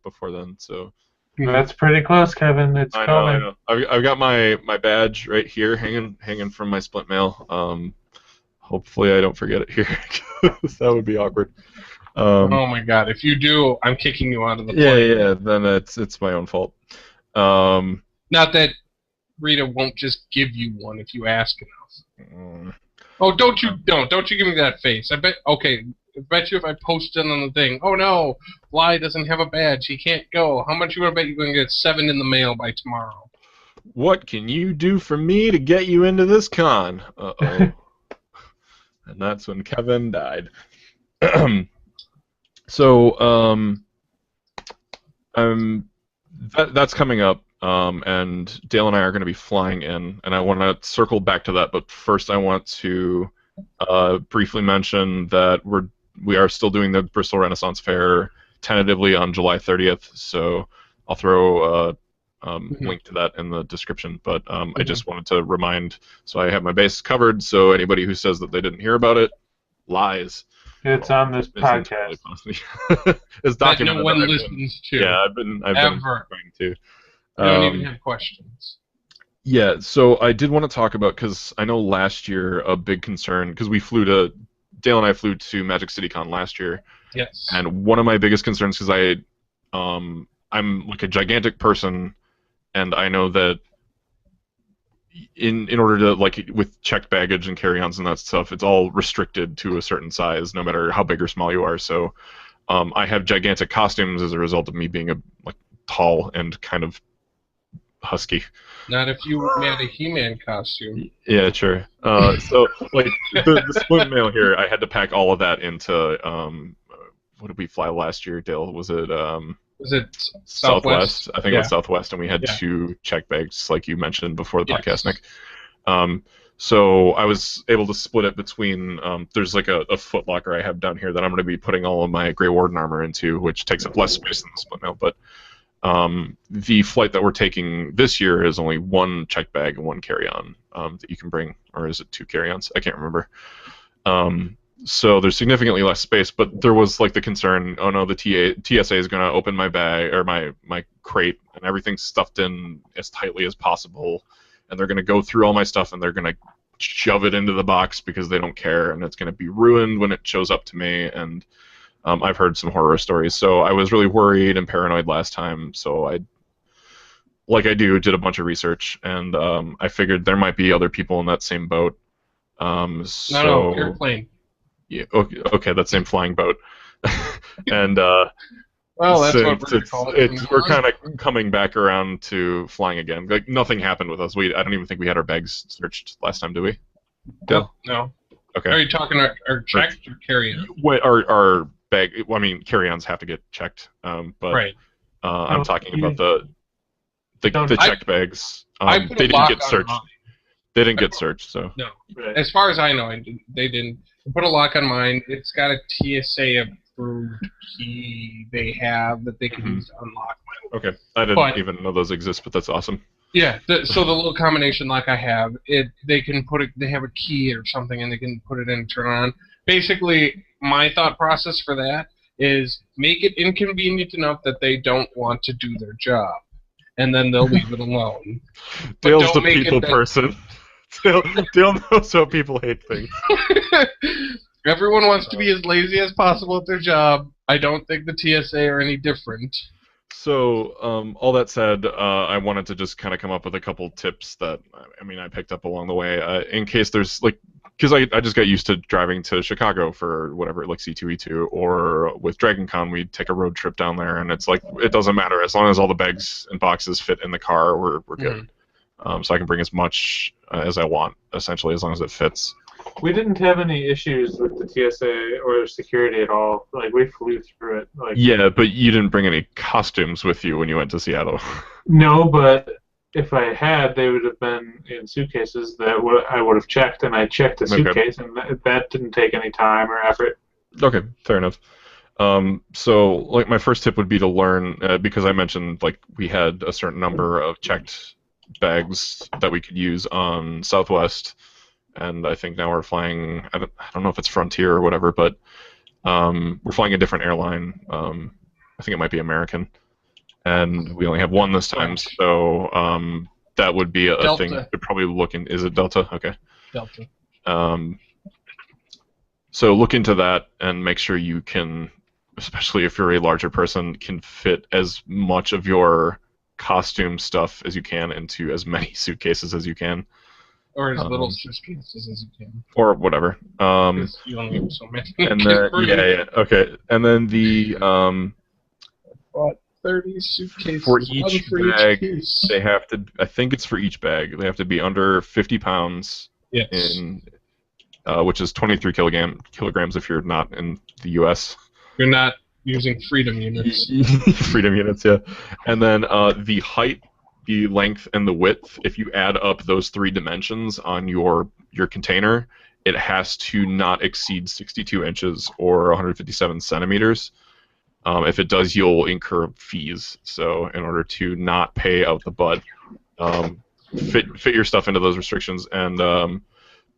before then, so. That's pretty close, Kevin. It's I coming. know. I've got my badge right here, hanging from my splint mail. Hopefully I don't forget it here. That would be awkward. Oh my God! If you do, I'm kicking you out of the Yeah, plane. yeah. Then it's my own fault. Not that Rita won't just give you one if you ask enough. Oh, don't you give me that face. I bet you if I post it on the thing, oh no, Bly doesn't have a badge, he can't go. How much you want to bet you're going to get 7 in the mail by tomorrow? What can you do for me to get you into this con? Uh-oh. And that's when Kevin died. So, that's coming up. And Dale and I are going to be flying in, and I want to circle back to that. But first, I want to briefly mention that we are still doing the Bristol Renaissance Fair tentatively on July 30th. So I'll throw a link to that in the description. But I just wanted to remind, so I have my bases covered. So anybody who says that they didn't hear about it lies. It's on this podcast. It's That documented. no one listens to. Yeah, I've been Ever. trying to. I don't even have questions. Yeah, so I did want to talk about, because I know last year a big concern, because Dale and I flew to Magic City Con last year, Yes. and one of my biggest concerns, because I'm like a gigantic person, and I know that in order to, like, with checked baggage and carry-ons and that stuff, it's all restricted to a certain size, no matter how big or small you are. So I have gigantic costumes as a result of me being tall and kind of husky. Not if you made a He-Man costume. Yeah, sure. So, like, the splint mail here, I had to pack all of that into, what did we fly last year, Dale? Was it Southwest? I think it was Southwest, and we had Yeah. 2 check bags, like you mentioned before the Yes. podcast, Nick. So I was able to split it between, there's like a foot locker I have down here that I'm going to be putting all of my Grey Warden armor into, which takes up less space than the split mail, but The flight that we're taking this year is only one check bag and one carry-on that you can bring, or is it 2 carry-ons? I can't remember. So there's significantly less space, but there was like the concern, oh no, the TSA is going to open my bag or my crate and everything's stuffed in as tightly as possible, and they're going to go through all my stuff and they're going to shove it into the box because they don't care, and it's going to be ruined when it shows up to me. And I've heard some horror stories, so I was really worried and paranoid last time. So I, like I do, did a bunch of research, and I figured there might be other people in that same boat. No, airplane. Yeah, okay, that same flying boat. And well, that's what we're calling it. We're kind of coming back around to flying again. Like nothing happened with us. I don't even think we had our bags searched last time, did we? No. Okay. Are you talking our checked or carry-on? Wait, our bag. Well, I mean, carry-ons have to get checked. But right. I'm talking about the checked bags. They didn't get searched. They didn't get searched. So no. Right. As far as I know, they didn't. I put a lock on mine. It's got a TSA approved key they have that they can use to unlock mine. Okay, I didn't even know those exist, but that's awesome. Yeah, so the little combination lock I have, they can put it. They have a key or something, and they can put it in and turn on. Basically, my thought process for that is make it inconvenient enough that they don't want to do their job, and then they'll leave it alone. Dale's the people person. Dale knows how people hate things. Everyone wants to be as lazy as possible at their job. I don't think the TSA are any different. So, all that said, I wanted to just kind of come up with a couple tips that, I picked up along the way, in case there's, because I just got used to driving to Chicago for whatever, like C2E2, or with Dragon Con, we'd take a road trip down there, and it's like, it doesn't matter. As long as all the bags and boxes fit in the car, we're good. So I can bring as much as I want, essentially, as long as it fits. We didn't have any issues with the TSA or security at all. Like, we flew through it. Yeah, but you didn't bring any costumes with you when you went to Seattle. No, but if I had, they would have been in suitcases that I would have checked, and I checked a suitcase, and that didn't take any time or effort. Okay, fair enough. So, my first tip would be to learn, because I mentioned, we had a certain number of checked bags that we could use on Southwest, and I think now we're flying, I don't know if it's Frontier or whatever, but we're flying a different airline. I think it might be American, and we only have one this time, so that would be a thing to probably look in. Is it Delta? Okay. Delta. So look into that and make sure you can, especially if you're a larger person, can fit as much of your costume stuff as you can into as many suitcases as you can. Or as little suitcases as you can. Or whatever. You only have so many. And then, okay. And then the bought 30 suitcases. For each bag, they have to. I think it's for each bag. They have to be under 50 pounds. Yes. Which is 23 kilograms if you're not in the U.S. You're not using freedom units. Freedom units, yeah. And then the height, the length, and the width, if you add up those 3 dimensions on your container, it has to not exceed 62 inches or 157 centimeters. If it does, you'll incur fees. So in order to not pay out the butt, fit your stuff into those restrictions. And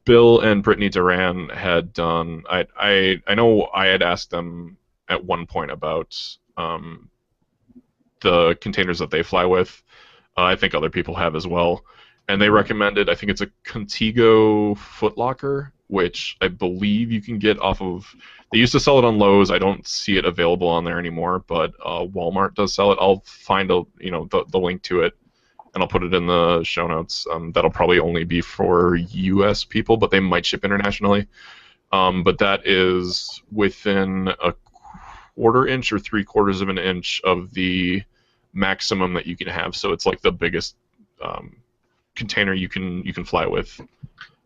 Bill and Brittany Duran had done. I know I had asked them at one point about the containers that they fly with. I think other people have as well. And they recommended, I think it's a Contigo footlocker, which I believe you can get off of. They used to sell it on Lowe's. I don't see it available on there anymore, but Walmart does sell it. I'll find the link to it, and I'll put it in the show notes. That'll probably only be for U.S. people, but they might ship internationally. But that is within a 1/4 inch or 3/4 of an inch of the maximum that you can have. So it's like the biggest container you can fly with.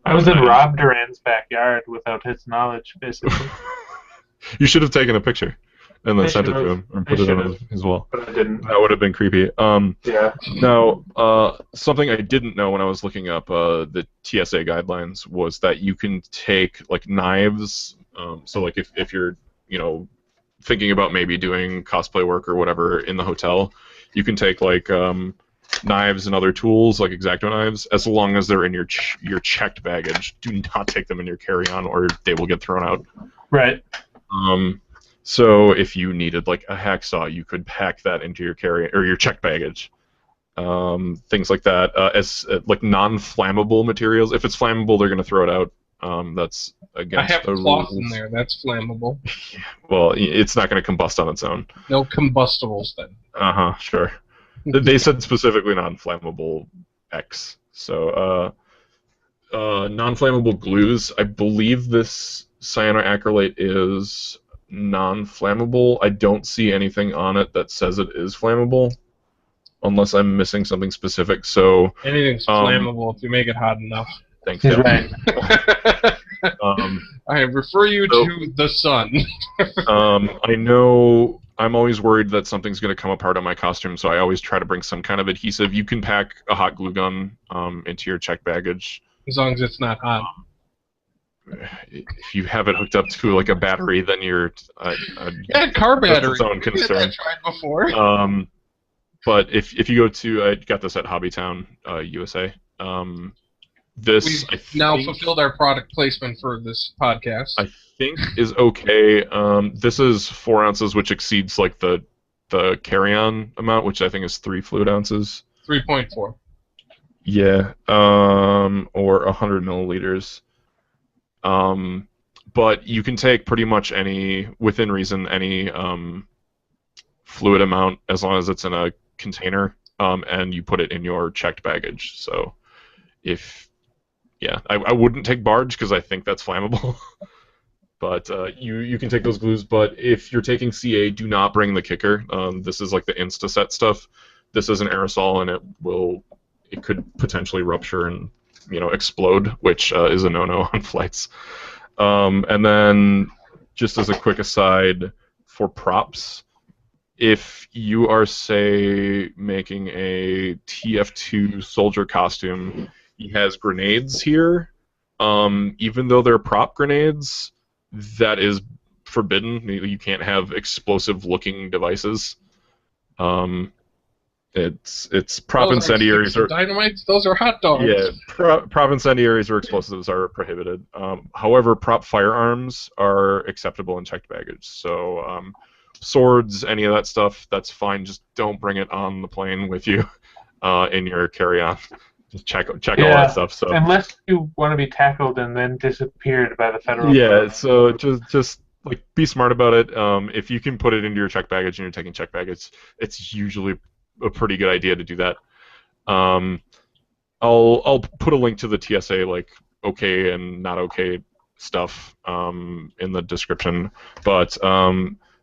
I was in Rob Duran's backyard without his knowledge, basically. You should have taken a picture and then sent it to him and put it on his wall. But I didn't. That would have been creepy. Yeah. Now, something I didn't know when I was looking up the TSA guidelines was that you can take knives. So if you're thinking about maybe doing cosplay work or whatever in the hotel, You can take like knives and other tools like X-Acto knives, as long as they're in your checked baggage. Do not take them in your carry-on, or they will get thrown out. Right. So if you needed like a hacksaw, you could pack that into your your checked baggage. Things like that. As like non-flammable materials. If it's flammable, they're going to throw it out. That's against I have the cloth rules. in there. That's flammable. Well, it's not going to combust on its own. No combustibles then. Sure. They said specifically non-flammable X. So, non-flammable glues. I believe this cyanoacrylate is non-flammable. I don't see anything on it that says it is flammable, unless I'm missing something specific. So anything's flammable if you make it hot enough. Thanks. He's right. I refer you to the sun. I know I'm always worried that something's going to come apart on my costume, so I always try to bring some kind of adhesive. You can pack a hot glue gun into your checked baggage. As long as it's not hot. If you have it hooked up to like a battery, then you're yeah, car battery. That's its own concern. I tried before. But if you go to, I got this at Hobbytown, USA. This We've now fulfilled our product placement for this podcast. I think is okay. This is 4 ounces, which exceeds like the carry-on amount, which I think is 3 fluid ounces. 3.4. Yeah, or 100 milliliters. But you can take pretty much any, within reason, any fluid amount as long as it's in a container, and you put it in your checked baggage. So, I wouldn't take barge because I think that's flammable. But you can take those glues. But if you're taking CA, do not bring the kicker. This is like the Instaset stuff. This is an aerosol, and it could potentially rupture and explode, which is a no-no on flights. And then, just as a quick aside, for props, if you are, say, making a TF2 soldier costume, he has grenades here. Even though they're prop grenades, that is forbidden. You can't have explosive-looking devices. It's prop incendiaries or dynamites. Those are hot dogs. Yeah, prop incendiaries or explosives are prohibited. However, prop firearms are acceptable in checked baggage. So swords, any of that stuff, that's fine. Just don't bring it on the plane with you in your carry-on. Just check all that stuff. So unless you want to be tackled and then disappeared by the federal. Yeah, so just like be smart about it. If you can put it into your checked baggage and you're taking checked baggage, it's usually a pretty good idea to do that. I'll put a link to the TSA like okay and not okay stuff in the description. But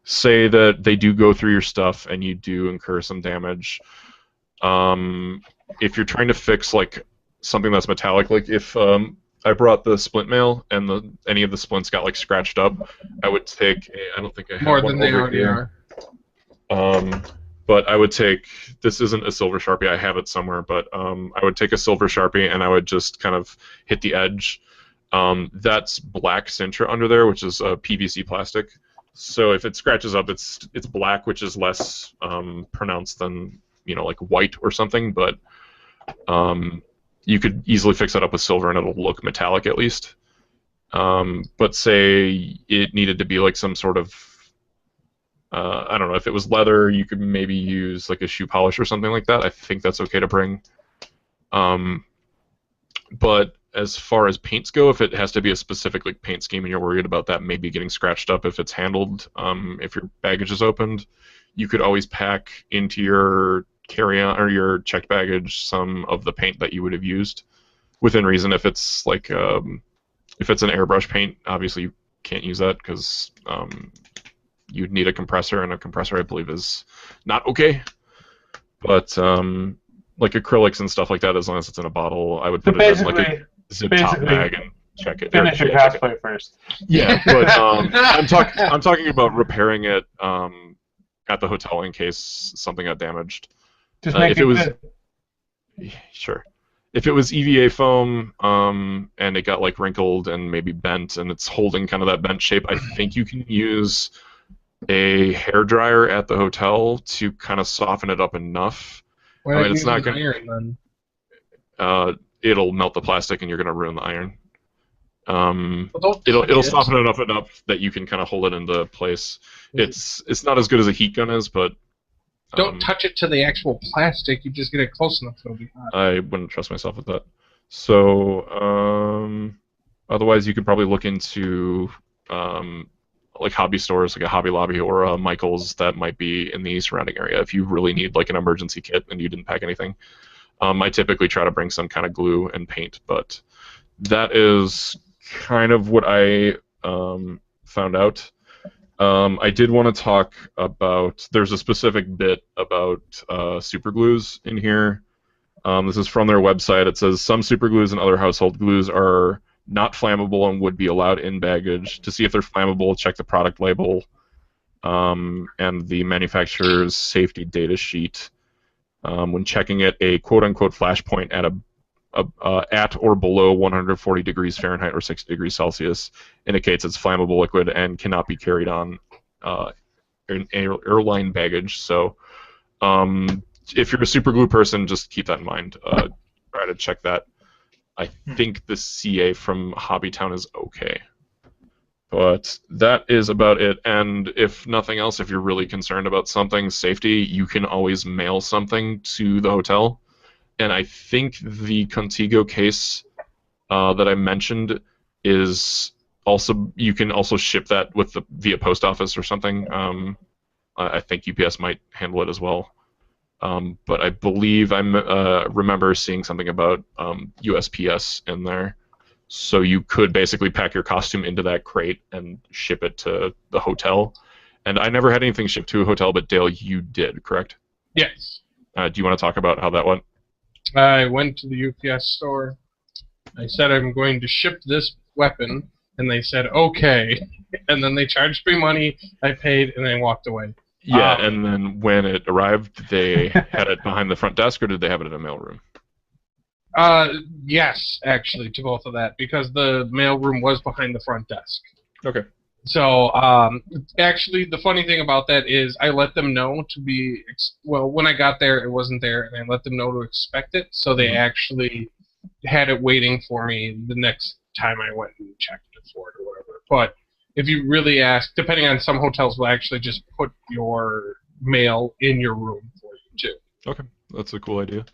say that they do go through your stuff and you do incur some damage. If you're trying to fix like something that's metallic, like if I brought the splint mail and any of the splints got like scratched up, I would take I don't think I have more one than they over already here. are. But I would take, this isn't a silver Sharpie, I have it somewhere, but I would take a silver Sharpie and I would just kind of hit the edge. That's black Sintra under there, which is PVC plastic. So if it scratches up, it's black, which is less pronounced than like white or something, but you could easily fix that up with silver and it'll look metallic at least. But say it needed to be like some sort of I don't know, if it was leather, you could maybe use like a shoe polish or something like that. I think that's okay to bring. But as far as paints go, if it has to be a specific like paint scheme and you're worried about that maybe getting scratched up if it's handled, if your baggage is opened, you could always pack into your carry-on or your checked baggage some of the paint that you would have used, within reason. If it's like if it's an airbrush paint, obviously you can't use that because you'd need a compressor, and a compressor I believe is not okay. But like acrylics and stuff like that, as long as it's in a bottle, I would put it in like a zip top bag and check it. Finish your cosplay first. Yeah, but I'm talking about repairing it at the hotel in case something got damaged. Just make if it was good. Sure. If it was EVA foam and it got like wrinkled and maybe bent and it's holding kind of that bent shape, I think you can use a hair dryer at the hotel to kind of soften it up enough. Why I not mean, it's use not an going iron then? it'll melt the plastic and you're going to ruin the iron. Well, don't touch It'll it. soften it up enough that you can kind of hold it into place. It's not as good as a heat gun is, but Don't touch it to the actual plastic. You just get it close enough, it'll be hot. I wouldn't trust myself with that. So, otherwise, you could probably look into like hobby stores, like a Hobby Lobby or a Michael's that might be in the surrounding area. If you really need like an emergency kit and you didn't pack anything, I typically try to bring some kind of glue and paint. But that is kind of what I found out. I did want to talk about. There's a specific bit about super glues in here. This is from their website. It says some super glues and other household glues are not flammable and would be allowed in baggage. To see if they're flammable, check the product label and the manufacturer's safety data sheet. When checking it, a quote-unquote flash point at at or below 140 degrees Fahrenheit or 60 degrees Celsius indicates it's flammable liquid and cannot be carried on in airline baggage. So if you're a super glue person, just keep that in mind. Try to check that. I think the CA from Hobbytown is okay. But that is about it. And if nothing else, if you're really concerned about something's safety, you can always mail something to the hotel. And I think the Contigo case that I mentioned is also, you can also ship that with via post office or something. I think UPS might handle it as well. But I believe I remember seeing something about USPS in there. So you could basically pack your costume into that crate and ship it to the hotel. And I never had anything shipped to a hotel, but Dale, you did, correct? Yes. Do you want to talk about how that went? I went to the UPS store. I said I'm going to ship this weapon, and they said okay. And then they charged me money. I paid, and I walked away. Yeah, and then when it arrived, they had it behind the front desk, or did they have it in a mailroom? Yes, actually, to both of that, because the mailroom was behind the front desk. Okay. So, actually, the funny thing about that is I let them know to be, well, when I got there, it wasn't there, and I let them know to expect it, so they actually had it waiting for me the next time I went and checked it for it or whatever. But if you really ask, depending on some hotels will actually just put your mail in your room for you, too. Okay, that's a cool idea.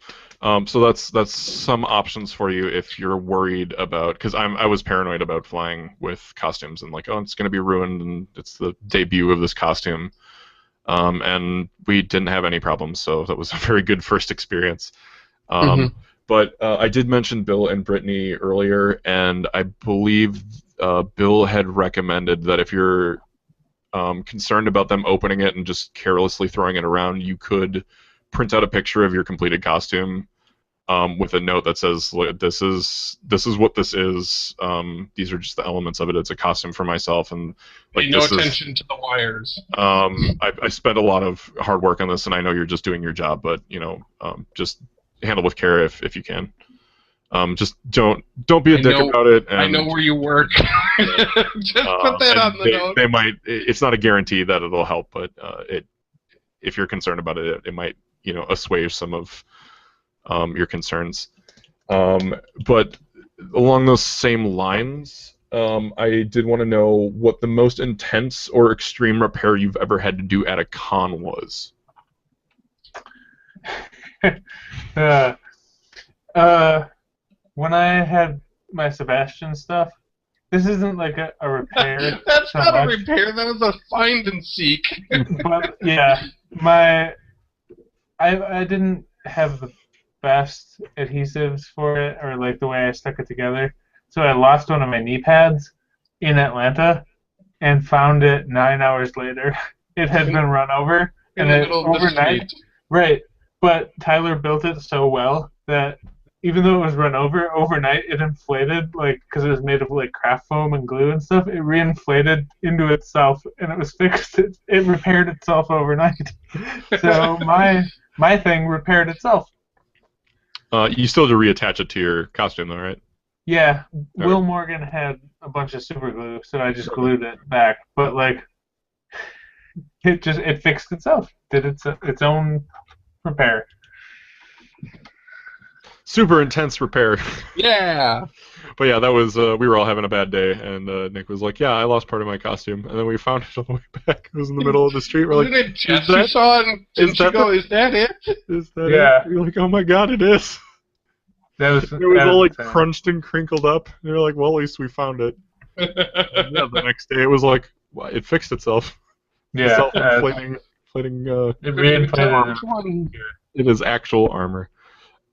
So that's some options for you if you're worried about, because I was paranoid about flying with costumes and like, oh, it's going to be ruined and it's the debut of this costume, and we didn't have any problems, so that was a very good first experience. But I did mention Bill and Brittany earlier, and I believe Bill had recommended that if you're concerned about them opening it and just carelessly throwing it around, you could print out a picture of your completed costume with a note that says, "This is what this is. These are just the elements of it. It's a costume for myself." And like, pay no attention to the wires. I spent a lot of hard work on this, and I know you're just doing your job, but just handle with care if you can. Just don't be a dick about it. And, I know where you work. Just put that on the note. They might. It's not a guarantee that it'll help, but if you're concerned about it, it might assuage some of your concerns. But along those same lines, I did want to know what the most intense or extreme repair you've ever had to do at a con was. When I had my Sebastian stuff, this isn't like a repair. That's so not much. a repair. That was a find and seek. But yeah, I didn't have the best adhesives for it, or like the way I stuck it together. So I lost one of my knee pads in Atlanta, and found it 9 hours later. It had been run over, In and the it middle of the overnight. street. Right, but Tyler built it so well that even though it was run over, overnight it inflated, like, because it was made of like craft foam and glue and stuff. It reinflated into itself, and it was fixed. It repaired itself overnight. So my thing repaired itself. You still have to reattach it to your costume, though, right? Yeah, Okay. Will Morgan had a bunch of super glue, so I just glued it back. But like, It fixed itself. Did its own repair. Super intense repair. Yeah. But yeah, that was we were all having a bad day, and Nick was like, "Yeah, I lost part of my costume," and then we found it on the way back. It was in the middle of the street. We're Wasn't like, it Jess "Is you that saw? And didn't you go, is that it? is that Yeah. it?" You're like, "Oh my god, it is." That was. It was that all was like insane. crunched and crinkled up. And you're like, "Well, at least we found it." Yeah, the next day it was like, well, it fixed itself. Yeah. Self-inflating. It reinflated. It is actual armor.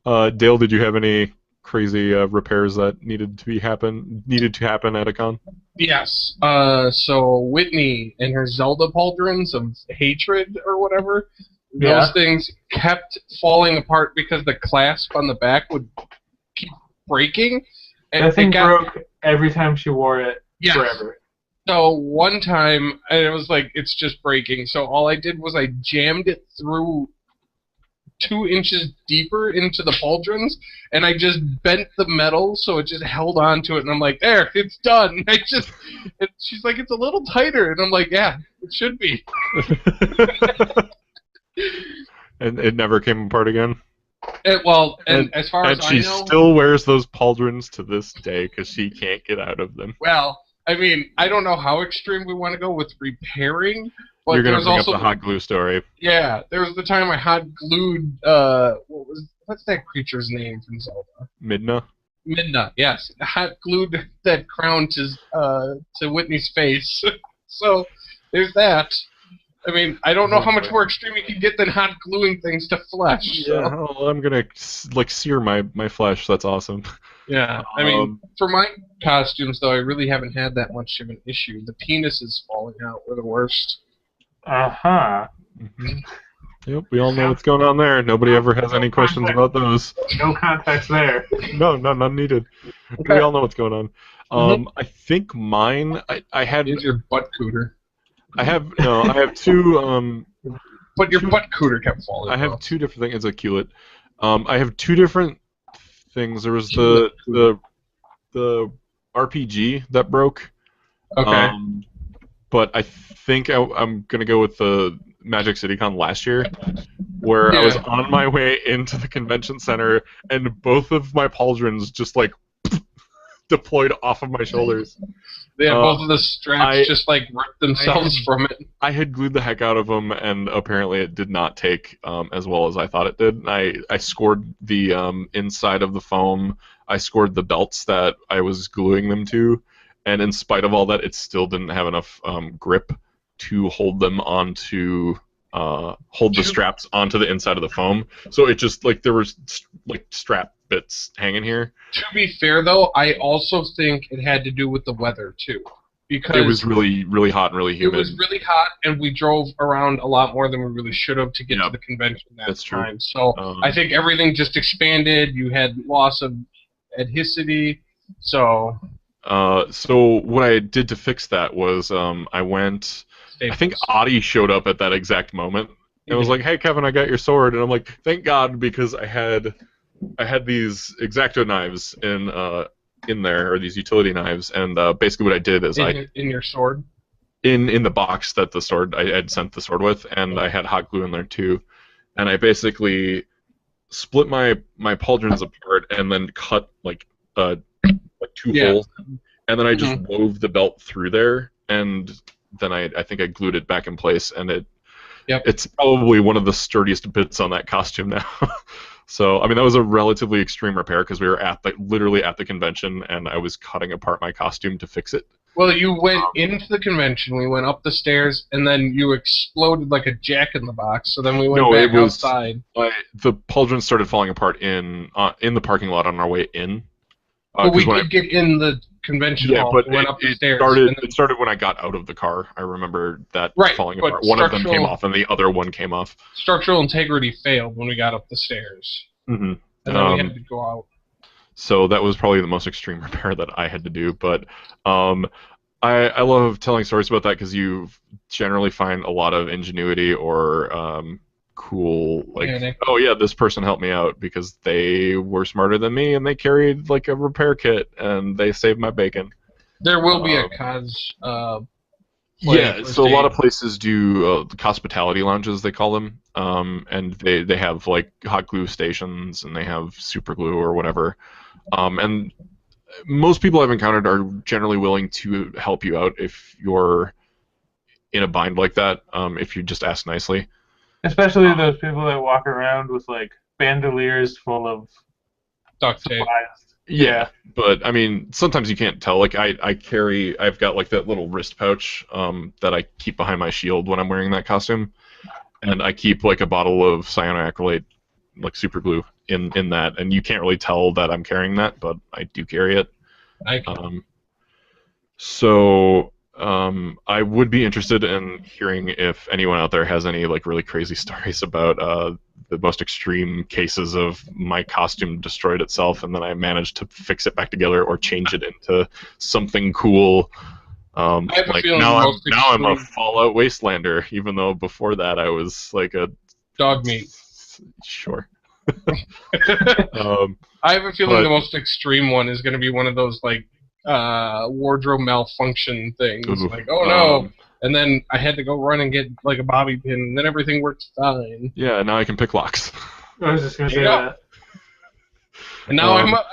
Dale, did you have any crazy repairs that needed to happen at a con? Yes. So Whitney and her Zelda pauldrons of hatred or whatever, Yeah. those things kept falling apart because the clasp on the back would keep breaking. And That thing it got, broke every time she wore it. Yes. Forever. So one time, and it was like, it's just breaking. So all I did was I jammed it through 2 inches deeper into the pauldrons, and I just bent the metal so it just held on to it. And I'm like, there, it's done. She's like, it's a little tighter, and I'm like, yeah, it should be. And it never came apart again. And as far as And she I know, still wears those pauldrons to this day because she can't get out of them. well, I mean, I don't know how extreme we want to go with repairing, but You're gonna there's bring also up the hot glue story. yeah, there was the time I hot glued what's that creature's name from Zelda? Midna. Midna, yes. Hot glued that crown to Whitney's face. So there's that. I mean, I don't know how much more extreme you can get than hot gluing things to flesh. Yeah, well, I'm gonna like sear my flesh. That's awesome. Yeah, I mean, for my costumes though, I really haven't had that much of an issue. The penises falling out were the worst. Uh-huh. Mm-hmm. Yep, we all know what's going on there. Nobody ever has any questions about those. No context there. No, none needed. Okay. We all know what's going on. I think mine. I had. Here's your butt cooter. I have two. But your butt cooter kept falling. I have off. two different things. It's a culet. I have two different things. There was the RPG that broke. Okay. But I think I'm gonna go with the Magic City Con last year, where I was on my way into the convention center and both of my pauldrons just like deployed off of my shoulders. Yeah, both of the straps just like ripped themselves from it. I had glued the heck out of them, and apparently it did not take as well as I thought it did. I scored the inside of the foam. I scored the belts that I was gluing them to, and in spite of all that, it still didn't have enough grip to hold them onto hold the straps onto the inside of the foam. So it just like there was like strap bits hanging here. To be fair, though, I also think it had to do with the weather too, because it was really, really hot and really humid. It was really hot, and we drove around a lot more than we really should have to get to the convention That's time. true. So I think everything just expanded. You had loss of adhesity. So what I did to fix that was I went. I think Audie showed up at that exact moment and was like, "Hey, Kevin, I got your sword," and I'm like, "Thank God," because I had these X-Acto knives in there, or these utility knives, and basically what I did is in your sword. In the box that the sword I had sent the sword with, and I had hot glue in there too, and I basically split my pauldrons apart and then cut like two holes, and then I just wove the belt through there, and then I think I glued it back in place, and it's probably one of the sturdiest bits on that costume now. So I mean that was a relatively extreme repair because we were literally at the convention, and I was cutting apart my costume to fix it. Well, you went into the convention, we went up the stairs, and then you exploded like a jack-in-the-box, so then we went back outside. The pauldrons started falling apart in the parking lot on our way in. But we did get in the convention hall, but we went up the stairs. It started when I got out of the car. I remember that falling apart. One of them came off, and the other one came off. Structural integrity failed when we got up the stairs. Mm-hmm. And then we had to go out. So that was probably the most extreme repair that I had to do. But I love telling stories about that because you generally find a lot of ingenuity or cool, like, oh yeah, this person helped me out because they were smarter than me and they carried like a repair kit and they saved my bacon. There will be a cause Yeah, so a lot of places do hospitality lounges, they call them, and they have like hot glue stations and they have super glue or whatever. And most people I've encountered are generally willing to help you out if you're in a bind like that, if you just ask nicely. Especially those people that walk around with like bandoliers full of duct tape. supplies. Yeah, but I mean, sometimes you can't tell. Like I've got like that little wrist pouch that I keep behind my shield when I'm wearing that costume, and I keep like a bottle of cyanoacrylate, like super glue, in that, and you can't really tell that I'm carrying that, but I do carry it. I would be interested in hearing if anyone out there has any like really crazy stories about the most extreme cases of my costume destroyed itself and then I managed to fix it back together or change it into something cool. Like now I'm a Fallout Wastelander, even though before that I was like a dog meat. Sure. I have a feeling the most extreme one is going to be one of those like wardrobe malfunction things. Like, oh no. And then I had to go run and get like a bobby pin, and then everything worked fine. Yeah, now I can pick locks. I was just gonna say that. And now I'm a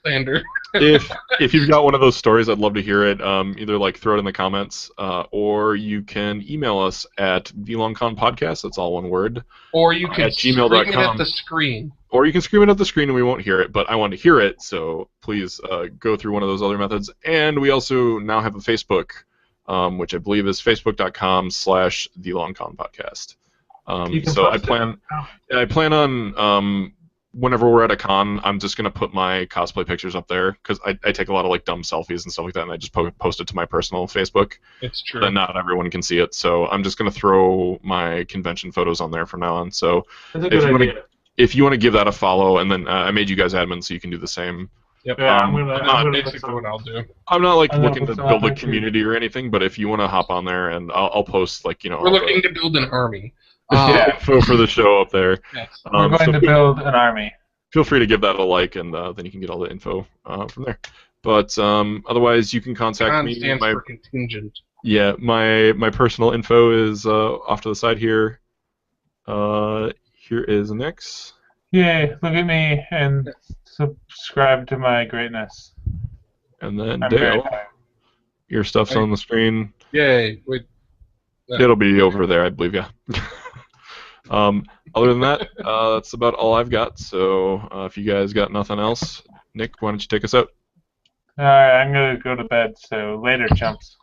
wastelander. if you've got one of those stories, I'd love to hear it. Either like throw it in the comments, or you can email us at thelongconpodcast. That's all one word. Or you can scream gmail.com. it at the screen. Or you can scream it at the screen and we won't hear it, but I want to hear it, so please go through one of those other methods. And we also now have a Facebook, which I believe is facebook.com/thelongconpodcast. So I plan on whenever we're at a con, I'm just gonna put my cosplay pictures up there because I take a lot of like dumb selfies and stuff like that, and I just post it to my personal Facebook. It's true. But not everyone can see it, so I'm just gonna throw my convention photos on there from now on. So if you want to give that a follow, and then I made you guys admin so you can do the same. Yep. I'm basically what I'll do. I'm not like looking to build a community or anything, but if you want to hop on there, and I'll post like we're looking to build an army. Info for the show up there. Yes. We're going to build an army. Feel free to give that a like, and then you can get all the info from there. But otherwise, you can contact me. Stands for contingent. Yeah, my personal info is off to the side here. Here is Nick's. Yay! Look at me and subscribe to my greatness. And then Dale, your stuff's on the screen. Yay! Wait. It'll be over there, I believe. Yeah. Other than that, that's about all I've got. So if you guys got nothing else, Nick, why don't you take us out? Alright, I'm gonna go to bed. So later, chumps.